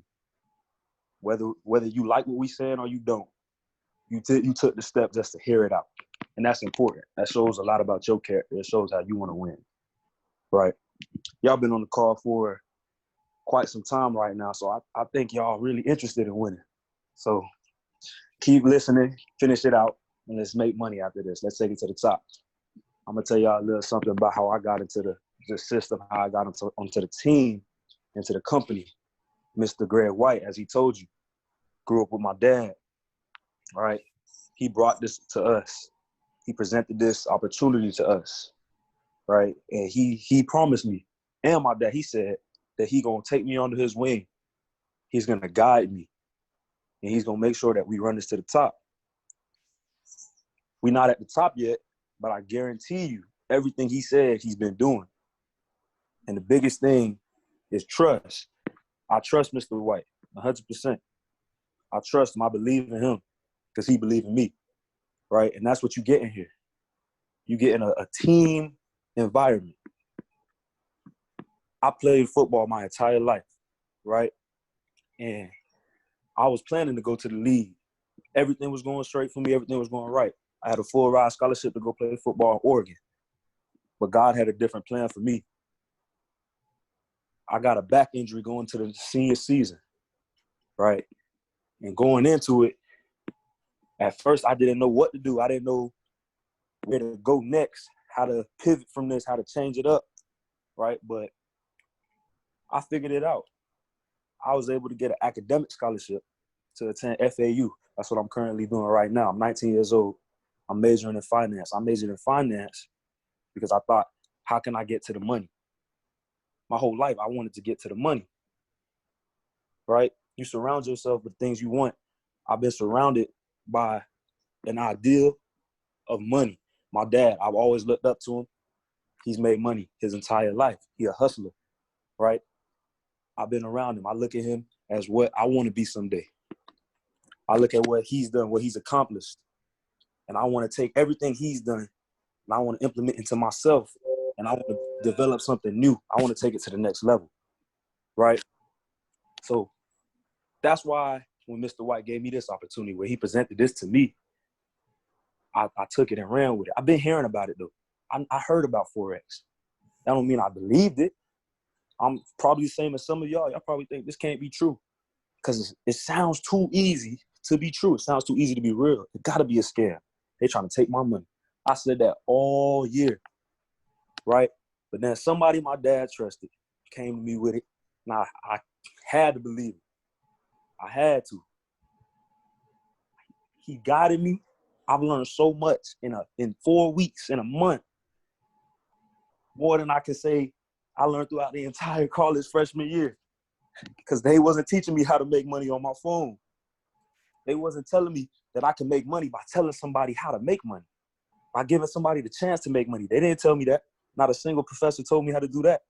Whether you like what we saying or you don't, you took the step just to hear it out. And that's important. That shows a lot about your character. It shows how you want to win, right? Y'all been on the call for quite some time right now, so I think y'all really interested in winning. So keep listening, finish it out, and let's make money after this. Let's take it to the top. I'm going to tell y'all a little something about how I got into the system, how I got onto the team, into the company. Mr. Greg White, as he told you, grew up with my dad, all right? He brought this to us. He presented this opportunity to us, right? And he promised me, and my dad, he said that he gonna take me under his wing. He's gonna guide me, and he's gonna make sure that we run this to the top. We're not at the top yet, but I guarantee you, everything he said, he's been doing. And the biggest thing is trust. I trust Mr. White 100%. I trust him. I believe in him because he believes in me, right? And that's what you get in here. You get in a team environment. I played football my entire life. right? And I was planning to go to the league. Everything was going straight for me. Everything was going right. I had a full ride scholarship to go play football in Oregon. But God had a different plan for me. I got a back injury going to the senior season, right? And going into it, at first I didn't know what to do. I didn't know where to go next, how to pivot from this, how to change it up, right? But I figured it out. I was able to get an academic scholarship to attend FAU. That's what I'm currently doing right now. I'm 19 years old. I'm majoring in finance. I majored in finance because I thought, how can I get to the money? My whole life, I wanted to get to the money, right? You surround yourself with things you want. I've been surrounded by an ideal of money. My dad, I've always looked up to him. He's made money his entire life. He a hustler, right? I've been around him. I look at him as what I want to be someday. I look at what he's done, what he's accomplished. And I want to take everything he's done and I want to implement into myself. And I want to develop something new. I want to take it to the next level, right? So that's why when Mr. White gave me this opportunity, where he presented this to me, I took it and ran with it. I've been hearing about it, though. I heard about Forex. That don't mean I believed it. I'm probably the same as some of y'all. Y'all probably think this can't be true because it sounds too easy to be true. It sounds too easy to be real. It got to be a scam. They trying to take my money. I said that all year, right? But then somebody my dad trusted came to me with it. Now I had to believe it. I had to. He guided me. I've learned so much in 4 weeks, in a month. More than I can say I learned throughout the entire college freshman year. Because they wasn't teaching me how to make money on my phone. They wasn't telling me that I can make money by telling somebody how to make money. By giving somebody the chance to make money. They didn't tell me that. Not a single professor told me how to do that.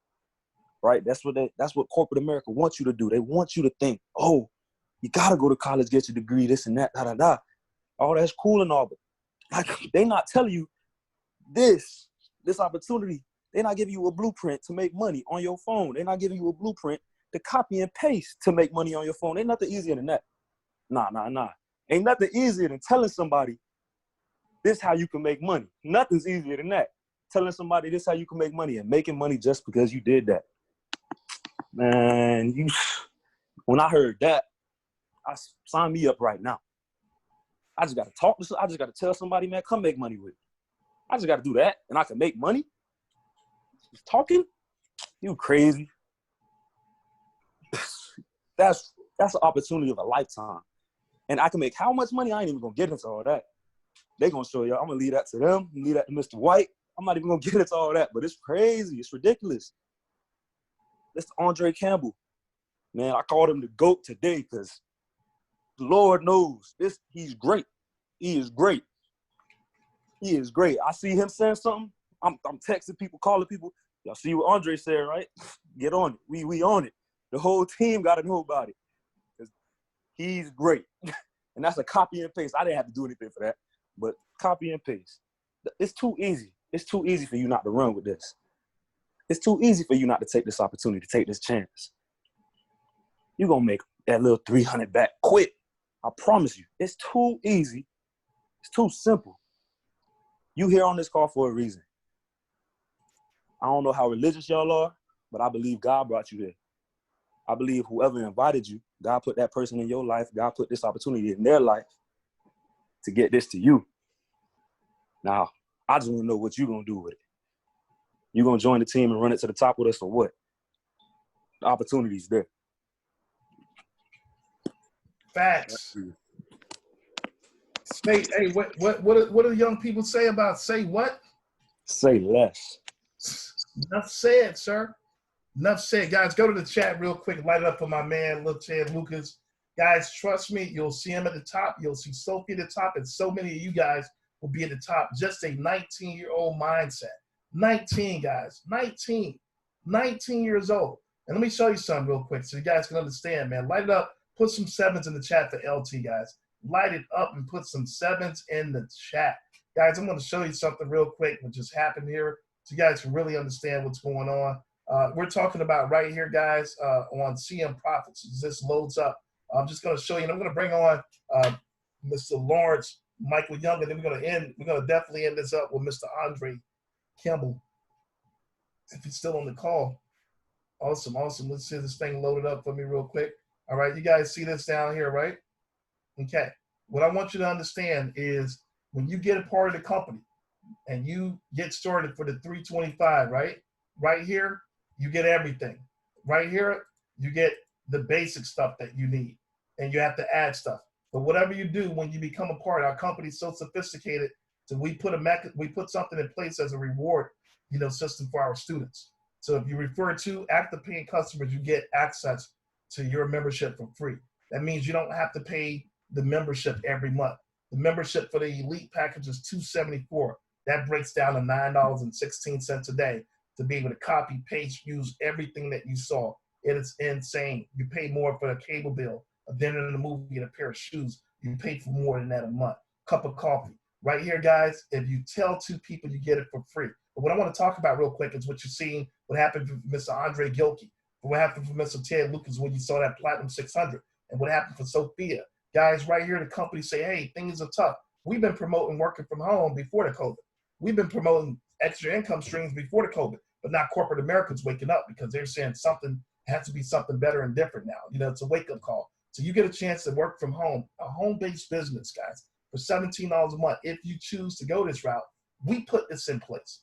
Right? That's what corporate America wants you to do. They want you to think, oh, you gotta go to college, get your degree, this and that, da da da. Oh, that's cool and all, but like, they not telling you this opportunity. They're not giving you a blueprint to make money on your phone. They're not giving you a blueprint to copy and paste to make money on your phone. Ain't nothing easier than that. Nah. Ain't nothing easier than telling somebody this how you can make money. Nothing's easier than that. Telling somebody this how you can make money and making money just because you did that. Man, when I heard that, sign me up right now. I just got to talk to. I just got to tell somebody, man, come make money with me. I just got to do that, and I can make money. Just talking, you crazy. That's an opportunity of a lifetime, and I can make how much money? I ain't even gonna get into all that. They gonna show you. I'm gonna leave that to them. Leave that to Mr. White. I'm not even gonna get into all that, but it's crazy. It's ridiculous. That's Andre Campbell, man. I called him the GOAT today because the Lord knows this. He's great. He is great. He is great. I see him saying something. I'm texting people, calling people. Y'all see what Andre said, right? Get on it. We on it. The whole team got to know about it. Because he's great. And that's a copy and paste. I didn't have to do anything for that. But copy and paste. It's too easy. It's too easy for you not to run with this. It's too easy for you not to take this opportunity, to take this chance. You're going to make that little 300 back quick. I promise you. It's too easy. It's too simple. You here on this call for a reason. I don't know how religious y'all are, but I believe God brought you here. I believe whoever invited you, God put that person in your life. God put this opportunity in their life to get this to you. Now, I just want to know what you're going to do with it. You going to join the team and run it to the top with us or what? The opportunity's there. Facts. Hey, what do the young people say about say what? Say less. Enough said, sir. Enough said. Guys, go to the chat real quick. Light it up for my man, Lil Chad Lucas. Guys, trust me, you'll see him at the top. You'll see Sophie at the top, and so many of you guys will be at the top. Just a 19-year-old mindset. 19, guys. 19 years old. And let me show you something real quick so you guys can understand, man. Light it up. Put some sevens in the chat for LT, guys. Light it up and put some sevens in the chat. Guys, I'm going to show you something real quick what just happened here so you guys can really understand what's going on. We're talking about right here, guys, on CM Profits. As this loads up, I'm just going to show you, and I'm going to bring on Mr. Lawrence Michael Young, and then we're going to definitely end this up with Mr. Andre Campbell, if he's still on the call. Awesome. Let's see this thing loaded up for me real quick. All right, you guys see this down here, right? Okay. What I want you to understand is when you get a part of the company and you get started for the 325, right? Right here, you get everything. Right here, you get the basic stuff that you need, and you have to add stuff. But whatever you do when you become a part, our company's so sophisticated, so we put something in place as a reward, system for our students. So if you refer to active paying customers, you get access to your membership for free. That means you don't have to pay the membership every month. The membership for the elite package is $274. That breaks down to $9.16 a day to be able to copy, paste, use everything that you saw. It is insane. You pay more for a cable bill, a dinner and a movie, and a pair of shoes. You pay for more than that a month. Cup of coffee. Right here, guys, if you tell 2 people, you get it for free. But what I want to talk about real quick is what you're seeing, what happened for Mr. Andre Gilkey, what happened for Mr. Ted Lucas when you saw that Platinum 600, and what happened for Sophia. Guys, right here, the company say, hey, things are tough. We've been promoting working from home before the COVID. We've been promoting extra income streams before the COVID, but now corporate America's waking up because they're saying something has to be something better and different now. It's a wake-up call. So you get a chance to work from home, a home-based business, guys, for $17 a month. If you choose to go this route, we put this in place.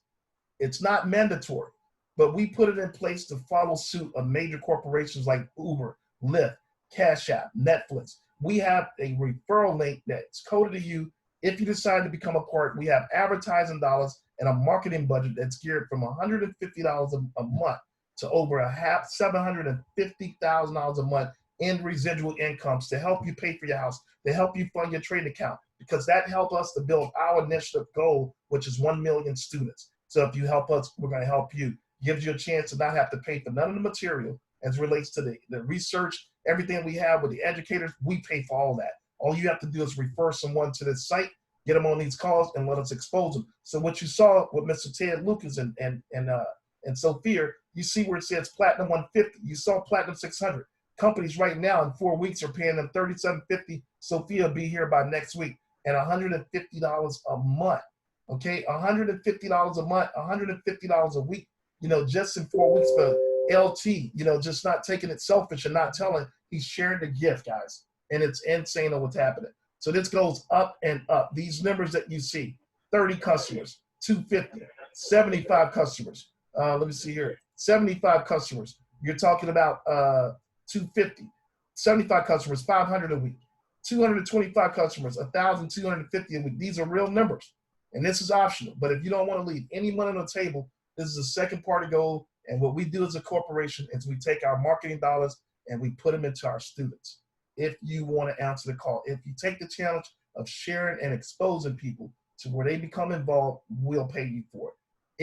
It's not mandatory, but we put it in place to follow suit of major corporations like Uber, Lyft, Cash App, Netflix. We have a referral link that's coded to you. If you decide to become a part, we have advertising dollars and a marketing budget that's geared from $150 a month to over $750,000 a month in residual incomes to help you pay for your house, to help you fund your trading account, because that helps us to build our initiative goal, which is 1 million students. So if you help us, we're going to help you. Gives you a chance to not have to pay for none of the material as it relates to the research, everything we have with the educators, we pay for all that. All you have to do is refer someone to this site, get them on these calls, and let us expose them. So what you saw with Mr. Ted Lucas and Sophia, you see where it says Platinum 150. You saw Platinum 600. Companies right now in 4 weeks are paying them $37.50. Sophia will be here by next week, and $150 a month. Okay, $150 a month, $150 a week. Just in 4 weeks for LT. Just not taking it selfish and not telling. He's sharing the gift, guys, and it's insane on what's happening. So this goes up and up. These numbers that you see, 30 customers, 250, 75 customers. Let me see here, 75 customers. You're talking about 250, 75 customers, 500 a week, 225 customers, 1,250 a week. These are real numbers, and this is optional. But if you don't want to leave any money on the table, this is the second party goal. And what we do as a corporation is we take our marketing dollars and we put them into our students. If you want to answer the call, if you take the challenge of sharing and exposing people to where they become involved, we'll pay you for it.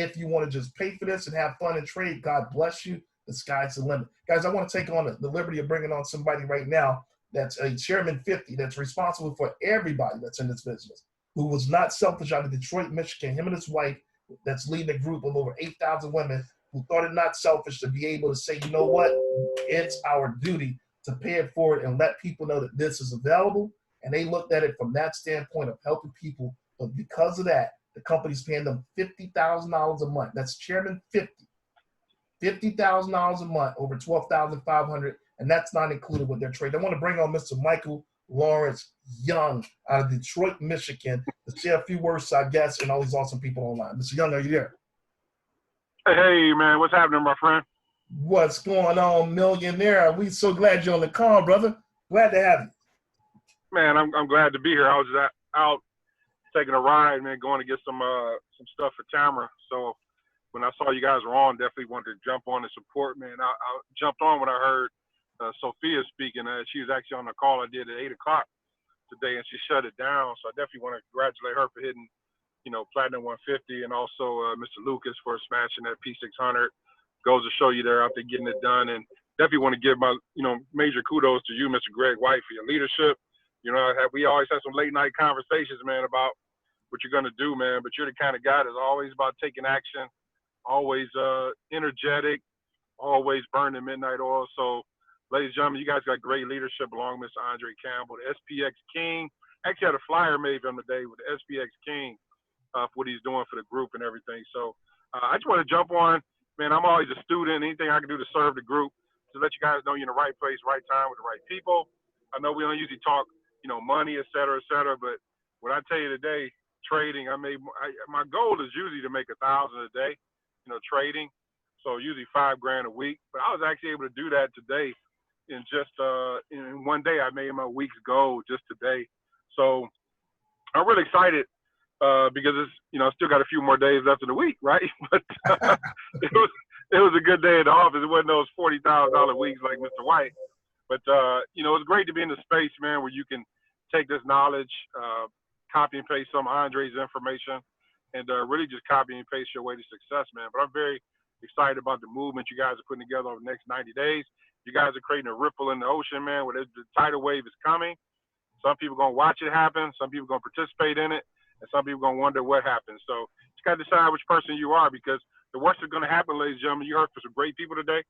If you want to just pay for this and have fun and trade, God bless you. The sky's the limit. Guys, I want to take on the liberty of bringing on somebody right now that's a Chairman 50 that's responsible for everybody that's in this business, who was not selfish out of Detroit, Michigan, him and his wife, that's leading a group of over 8,000 women who thought it not selfish to be able to say, you know what, it's our duty to pay it forward and let people know that this is available. And they looked at it from that standpoint of helping people. But because of that, the company's paying them $50,000 a month. That's Chairman 50. $50,000 a month, over $12,500, and that's not included with their trade. I want to bring on Mr. Michael Lawrence Young out of Detroit, Michigan, to say a few words, I guess, and all these awesome people online. Mr. Young, are you there? Hey, man, what's happening, my friend? What's going on, millionaire? We so glad you're on the call, brother. Glad to have you. Man, I'm glad to be here. I was out taking a ride, man, going to get some stuff for Tamara. So when I saw you guys were on, definitely wanted to jump on and support, man. I jumped on when I heard Sophia speaking. She was actually on the call I did at 8 o'clock today, and she shut it down. So I definitely want to congratulate her for hitting, Platinum 150, and also Mr. Lucas for smashing that P600. Goes to show you they're out there getting it done. And definitely want to give my, major kudos to you, Mr. Greg White, for your leadership. We always have some late night conversations, man, about what you're going to do, man. But you're the kind of guy that's always about taking action, always energetic, always burn the midnight oil. So, ladies and gentlemen, you guys got great leadership along with Mr. Andre Campbell, the SPX King. Actually had a flyer made for him today with the SPX King for what he's doing for the group and everything. So I just want to jump on. Man, I'm always a student. Anything I can do to serve the group, to let you guys know you're in the right place, right time with the right people. I know we don't usually talk, money, et cetera, but what I tell you today, trading, my goal is usually to make $1,000 a day, trading. So usually $5,000 a week. But I was actually able to do that today in just in one day. I made my week's goal just today. So I'm really excited because it's, I still got a few more days left in the week, right? But it was a good day in the office. It wasn't those $40,000 weeks like Mr. White. But, it's great to be in the space, man, where you can take this knowledge, copy and paste some of Andre's information, and really just copy and paste your way to success, man. But I'm very excited about the movement you guys are putting together over the next 90 days. You guys are creating a ripple in the ocean, man, where the tidal wave is coming. Some people are going to watch it happen. Some people are going to participate in it. And some people are going to wonder what happened. So you got to decide which person you are, because the worst is going to happen, ladies and gentlemen. You heard from some great people today.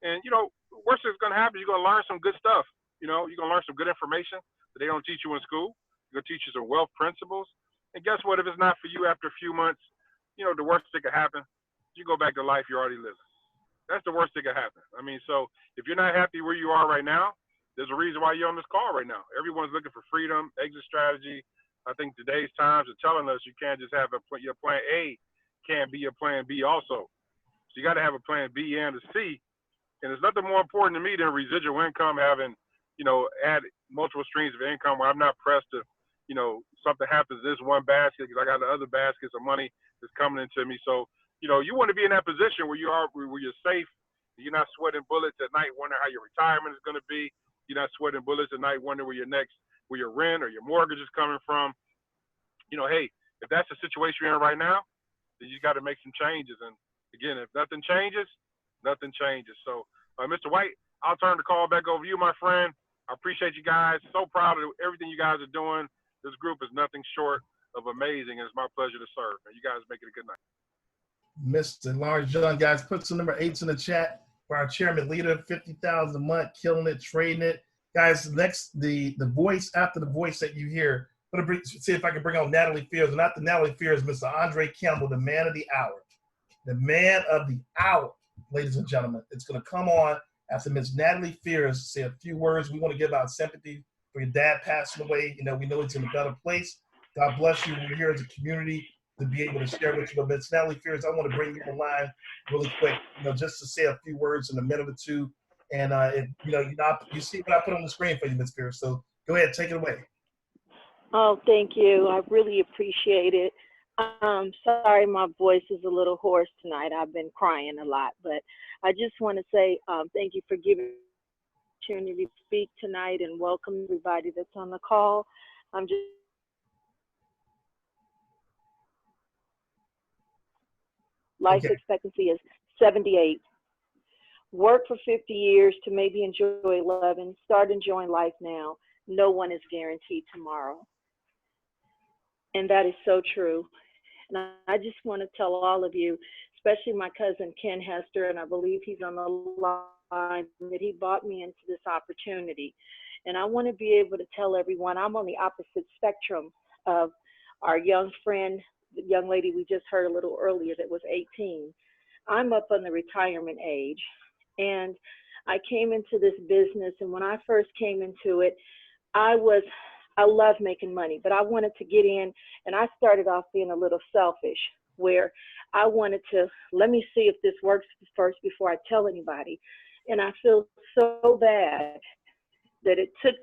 And, the worst is going to happen, you're going to learn some good stuff. You're going to learn some good information that they don't teach you in school. They're going to teach you some wealth principles. And guess what? If it's not for you after a few months, the worst that could happen, you go back to life you're already living. That's the worst that could happen. So if you're not happy where you are right now, there's a reason why you're on this call right now. Everyone's looking for freedom, exit strategy. I think today's times are telling us you can't just have your plan A can't be your plan B also. So you got to have a plan B and a C. And there's nothing more important to me than residual income, having, add multiple streams of income where I'm not pressed to, something happens to this one basket because I got the other baskets of money that's coming into me. So, you want to be in that position where where you're safe. You're not sweating bullets at night wondering how your retirement is going to be. You're not sweating bullets at night wondering where your rent or your mortgage is coming from. Hey, if that's the situation you're in right now, then you got to make some changes. And again, if nothing changes, nothing changes. So, Mr. White, I'll turn the call back over to you, my friend. I appreciate you guys. So proud of everything you guys are doing. This group is nothing short of amazing, and it's my pleasure to serve. And you guys make it a good night. Mr. Lawrence John, guys, put some number 8s in the chat for our chairman leader, 50,000 a month, killing it, trading it. Guys, next, the voice after the voice that you hear, I'm going to see if I can bring on Natalie Fears. Not the Natalie Fears, Mr. Andre Campbell, the man of the hour. The man of the hour, ladies and gentlemen. It's going to come on after Miss Natalie Fears say a few words. We want to give our sympathy for your dad passing away. We know he's in a better place. God bless you. We're here as a community to be able to share with you. But Miss Natalie Fears, I want to bring you online really quick, just to say a few words in a minute or two. And you see what I put on the screen for you, Miss Fears. So go ahead, take it away. Oh, thank you. I really appreciate it. Sorry, my voice is a little hoarse tonight. I've been crying a lot, but I just want to say thank you for giving me the opportunity to speak tonight, and welcome everybody that's on the call. Life expectancy is 78. Work for 50 years to maybe enjoy 11. Start enjoying life now. No one is guaranteed tomorrow. And that is so true. And I just want to tell all of you, especially my cousin Ken Hester, and I believe he's on the line, that he brought me into this opportunity. And I want to be able to tell everyone I'm on the opposite spectrum of our young friend, the young lady we just heard a little earlier that was 18. I'm up on the retirement age. And I came into this business, and when I first came into it, I love making money, but I wanted to get in, and I started off being a little selfish, where I wanted to, let me see if this works first before I tell anybody. And I feel so bad that it took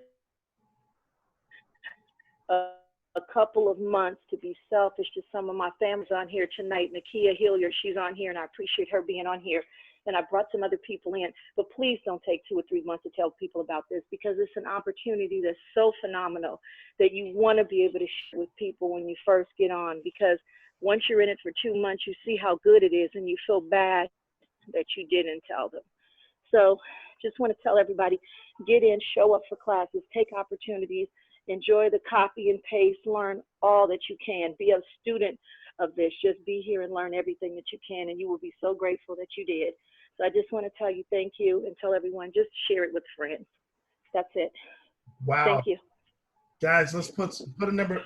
a couple of months to be selfish to some of my families on here tonight. Nakia Hilliard, she's on here, and I appreciate her being on here. And I brought some other people in, but please don't take 2 or 3 months to tell people about this, because it's an opportunity that's so phenomenal that you want to be able to share with people when you first get on, because once you're in it for 2 months, you see how good it is, and you feel bad that you didn't tell them. So just want to tell everybody, get in, show up for classes, take opportunities, enjoy the copy and paste, learn all that you can, be a student of this. Just be here and learn everything that you can, and you will be so grateful that you did. So I just want to tell you thank you and tell everyone just share it with friends. That's it. Wow. Thank you. Guys, let's put a number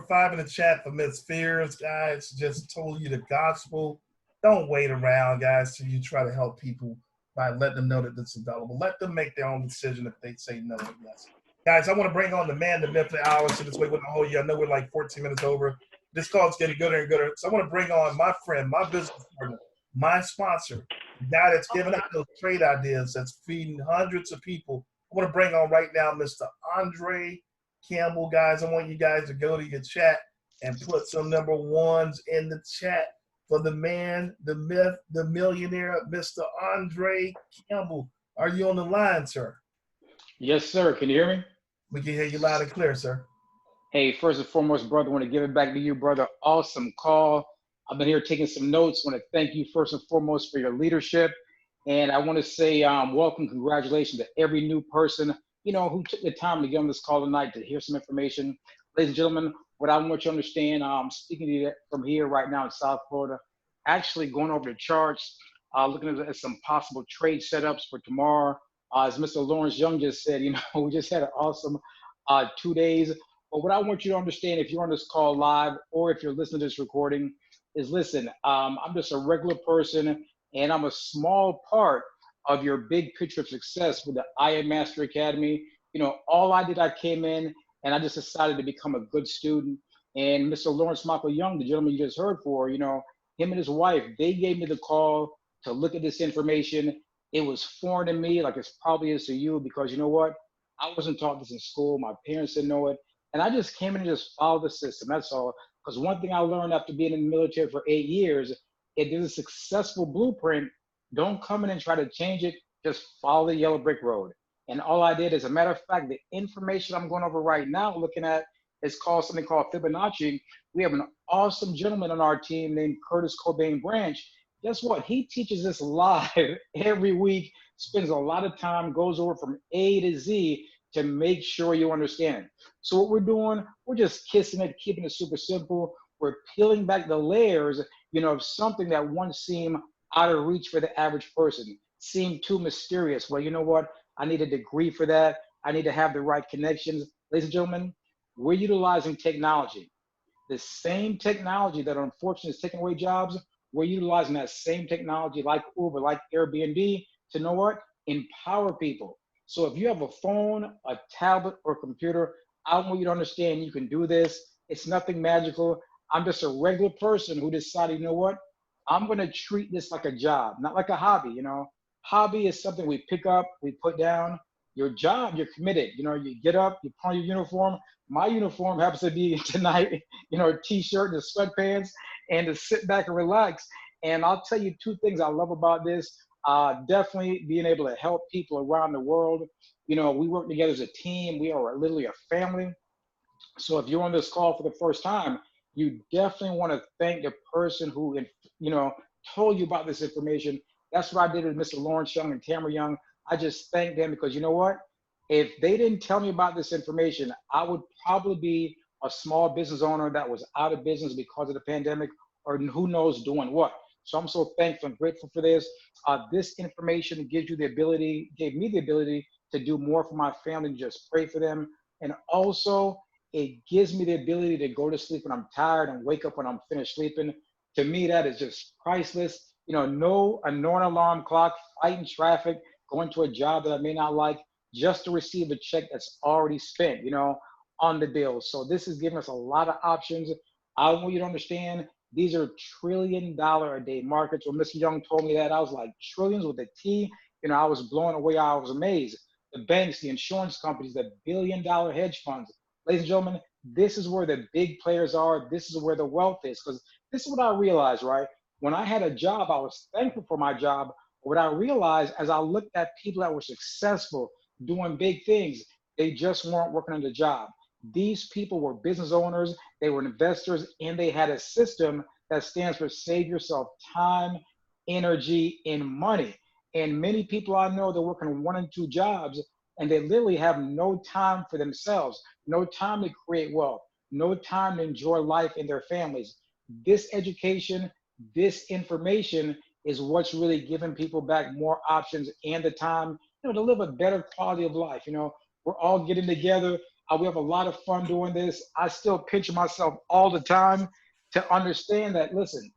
5 in the chat for Miss Fears. Guys, just told you the gospel. Don't wait around, guys, till you try to help people by letting them know that it's available. Let them make their own decision if they say no or yes. Guys, I want to bring on the man, the myth, the hour, so this way we don't hold you. I know we're like 14 minutes over. This call's getting gooder and gooder. So I want to bring on my friend, my business partner, my sponsor, the guy that's giving out those trade ideas, that's feeding hundreds of people. I want to bring on right now Mr. Andre Campbell. Guys, I want you guys to go to your chat and put some number 1s in the chat for the man, the myth, the millionaire, Mr. Andre Campbell. Are you on the line, sir? Yes, sir. Can you hear me? We can hear you loud and clear, sir. Hey, first and foremost, brother, I want to give it back to you, brother. Awesome call. I've been here taking some notes. I want to thank you first and foremost for your leadership. And I want to say welcome, congratulations to every new person, who took the time to get on this call tonight to hear some information. Ladies and gentlemen, what I want you to understand, I'm speaking to you from here right now in South Florida, actually going over the charts, looking at some possible trade setups for tomorrow. As Mr. Lawrence Young just said, we just had an awesome 2 days. But what I want you to understand, if you're on this call live or if you're listening to this recording, is listen, I'm just a regular person and I'm a small part of your big picture of success with the I Am Master Academy. All I did, I came in and I just decided to become a good student. And Mr. Lawrence Michael Young, the gentleman you just heard for, him and his wife, they gave me the call to look at this information. It was foreign to me, like it probably is to you, because you know what? I wasn't taught this in school. My parents didn't know it. And I just came in and just followed the system. That's all. Because one thing I learned after being in the military for 8 years, if there's a successful blueprint, don't come in and try to change it. Just follow the yellow brick road. And all I did, as a matter of fact, the information I'm going over right now, looking at, is called something called Fibonacci. We have an awesome gentleman on our team named Curtis Cobain Branch. Guess what? He teaches this live every week, spends a lot of time, goes over from A to Z to make sure you understand. So what we're doing, we're just kissing it, keeping it super simple. We're peeling back the layers, of something that once seemed out of reach for the average person, seemed too mysterious. Well, you know what? I need a degree for that. I need to have the right connections. Ladies and gentlemen, we're utilizing technology. The same technology that unfortunately is taking away jobs, we're utilizing that same technology like Uber, like Airbnb, to know what? Empower people. So if you have a phone, a tablet, or a computer, I want you to understand you can do this. It's nothing magical. I'm just a regular person who decided, you know what? I'm going to treat this like a job, not like a hobby. Hobby is something we pick up, we put down. Your job, you're committed. You get up, you put on your uniform. My uniform happens to be tonight, a t-shirt and sweatpants, and to sit back and relax. And I'll tell you 2 things I love about this. Definitely being able to help people around the world. We work together as a team. We are literally a family. So if you're on this call for the first time, you definitely want to thank the person who, told you about this information. That's what I did with Mr. Lawrence Young and Tamara Young. I just thank them because you know what? If they didn't tell me about this information, I would probably be a small business owner that was out of business because of the pandemic, or who knows doing what. So I'm so thankful and grateful for this. This information gave me the ability to do more for my family, and just pray for them. And also, it gives me the ability to go to sleep when I'm tired and wake up when I'm finished sleeping. To me, that is just priceless. No alarm clock, fighting traffic, going to a job that I may not like, just to receive a check that's already spent, on the bill. So this is giving us a lot of options. I want you to understand, these are $1 trillion a day markets. When Mr. Young told me that, I was like, trillions with a T. I was blown away. I was amazed. The banks, the insurance companies, the billion-dollar hedge funds. Ladies and gentlemen, this is where the big players are. This is where the wealth is. Because this is what I realized, right? When I had a job, I was thankful for my job. What I realized as I looked at people that were successful, doing big things, they just weren't working on the job. These people were business owners, they were investors, and they had a system that stands for save yourself time, energy, and money. And many people I know, they're working 1 and 2 jobs, and they literally have no time for themselves, no time to create wealth, no time to enjoy life and their families. This education, this information is what's really giving people back more options and the time, to live a better quality of life. We're all getting together. We have a lot of fun doing this. I still picture myself all the time to understand that, listen,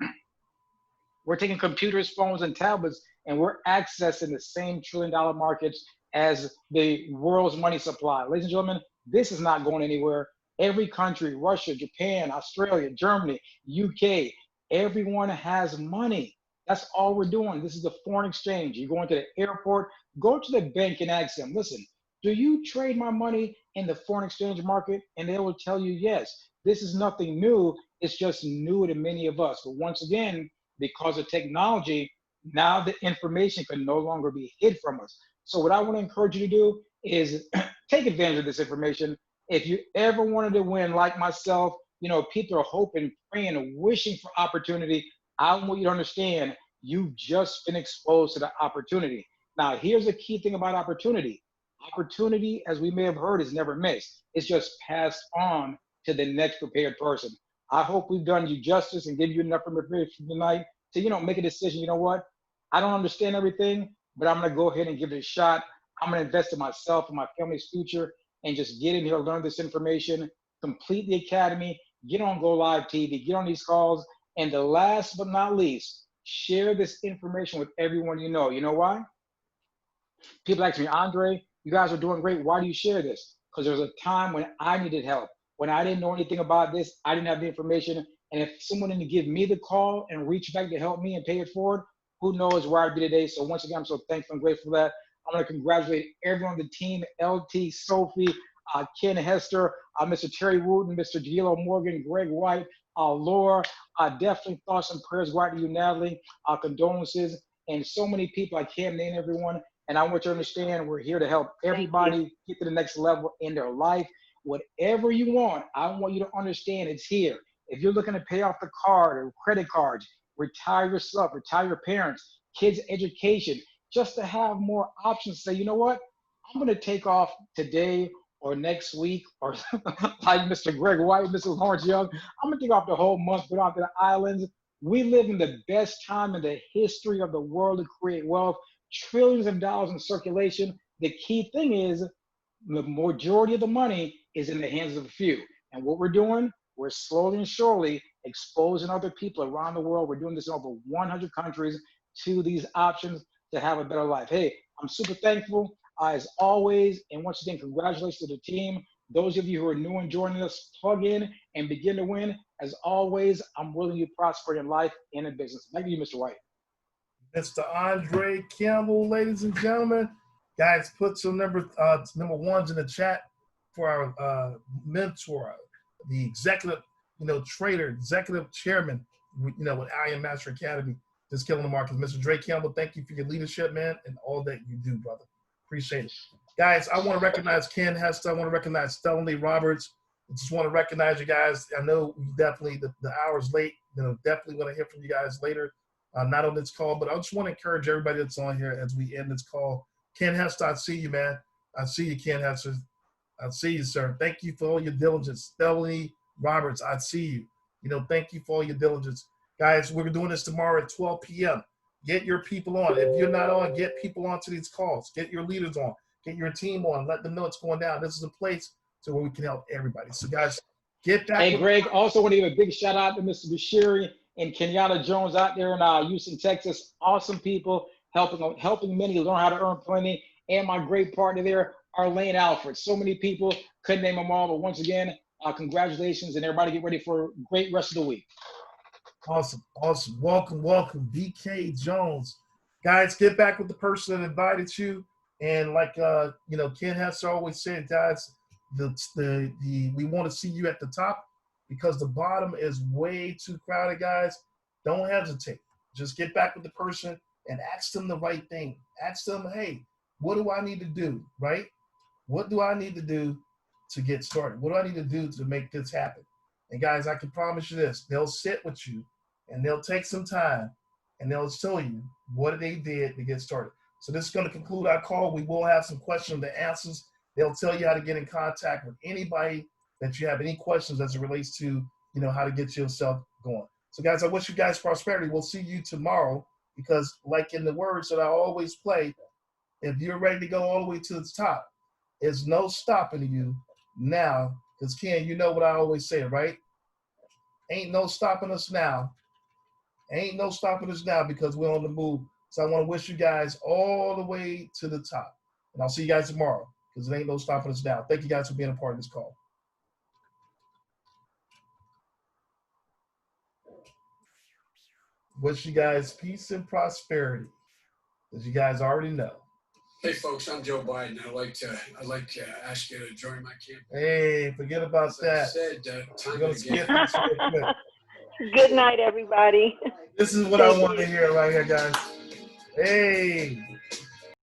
we're taking computers, phones, and tablets, and we're accessing the same trillion-dollar markets as the world's money supply. Ladies and gentlemen, this is not going anywhere. Every country, Russia, Japan, Australia, Germany, UK, everyone has money. That's all we're doing. This is the foreign exchange. You go into the airport, go to the bank and ask them, listen, do you trade my money in the foreign exchange market? And they will tell you yes. This is nothing new. It's just new to many of us. But once again, because of technology, now the information can no longer be hid from us. So what I want to encourage you to do is take advantage of this information. If you ever wanted to win like myself, people are hoping, praying, and wishing for opportunity. I want you to understand you've just been exposed to the opportunity. Now, here's a key thing about opportunity. Opportunity, as we may have heard, is never missed. It's just passed on to the next prepared person. I hope we've done you justice and give you enough information tonight to, make a decision. You know what? I don't understand everything, but I'm going to go ahead and give it a shot. I'm going to invest in myself and my family's future and just get in here, learn this information, complete the academy, get on Go Live TV, get on these calls. And the last but not least, share this information with everyone you know. You know why? People ask me, Andre, you guys are doing great. Why do you share this? Because there was a time when I needed help. When I didn't know anything about this, I didn't have the information. And if someone didn't give me the call and reach back to help me and pay it forward, who knows where I'd be today. So once again, I'm so thankful and grateful for that. I want to congratulate everyone on the team, LT, Sophie, Ken Hester, Mr. Terry Wooten, Mr. Gilo Morgan, Greg White, Laura. Definitely thoughts and prayers go out to you, Natalie. Condolences. And so many people, I can't name everyone. And I want you to understand we're here to help everybody get to the next level in their life. Whatever you want, I want you to understand it's here. If you're looking to pay off the card or credit cards, retire yourself, retire your parents, kids' education, just to have more options. Say, you know what? I'm going to take off today or next week, or like Mr. Greg White, Mr. Lawrence Young, I'm going to take off the whole month, go out to the islands. We live in the best time in the history of the world to create wealth, trillions of dollars in circulation. The key thing is the majority of the money is in the hands of a few. And what we're doing, we're slowly and surely exposing other people around the world. We're doing this in over 100 countries to these options to have a better life. Hey, I'm super thankful as always. And once again, congratulations to the team. Those of you who are new and joining us, plug in and begin to win. As always, I'm willing you to prosper in life and in business. Thank you, Mr. White. Mr. Andre Campbell, ladies and gentlemen. Guys, put some number ones in the chat for our mentor, the executive, trader, executive chairman, with Iron Master Academy, just killing the market. Mr. Dre Campbell, thank you for your leadership, man, and all that you do, brother. Appreciate it. Guys, I want to recognize Ken Hester. I want to recognize Stanley Roberts. I just want to recognize you guys. I know definitely the hour's late. Definitely want to hear from you guys later, not on this call, but I just want to encourage everybody that's on here as we end this call. Ken Hester, I see you, man. I see you, Ken Hester. I see you, sir. Thank you for all your diligence. Stanley Roberts, I see you. Thank you for all your diligence. Guys, we're doing this tomorrow at 12 p.m. Get your people on. If you're not on, get people onto these calls. Get your leaders on. Get your team on. Let them know what's going down. This is a place to where we can help everybody. So, guys, get back. Hey, Greg, also want to give a big shout out to Mr. Bashiri and Kenyatta Jones out there in Houston, Texas. Awesome people helping many learn how to earn plenty. And my great partner there, Arlene Alfred. So many people, couldn't name them all, but once again, congratulations, and everybody get ready for a great rest of the week. Awesome. Welcome, BK Jones. Guys, get back with the person that invited you. And like Ken Hester always said, guys, we want to see you at the top because the bottom is way too crowded, guys. Don't hesitate. Just get back with the person and ask them the right thing. Ask them, hey, what do I need to do, right? What do I need to do to get started? What do I need to do to make this happen? And guys, I can promise you this. They'll sit with you and they'll take some time and they'll show you what they did to get started. So this is going to conclude our call. We will have some questions and answers. They'll tell you how to get in contact with anybody that you have any questions as it relates to, how to get yourself going. So guys, I wish you guys prosperity. We'll see you tomorrow, because like in the words that I always play, if you're ready to go all the way to the top, there's no stopping you now. Because Ken, you know what I always say, right? Ain't no stopping us now. Ain't no stopping us now because we're on the move. So I want to wish you guys all the way to the top. And I'll see you guys tomorrow because there ain't no stopping us now. Thank you guys for being a part of this call. Wish you guys peace and prosperity, as you guys already know. Hey folks, I'm Joe Biden. I'd like to ask you to join my campaign. Hey, forget about that. I said, time We're to skip get. this real quick. Good night, everybody. This is what I want to hear right here, guys. Hey.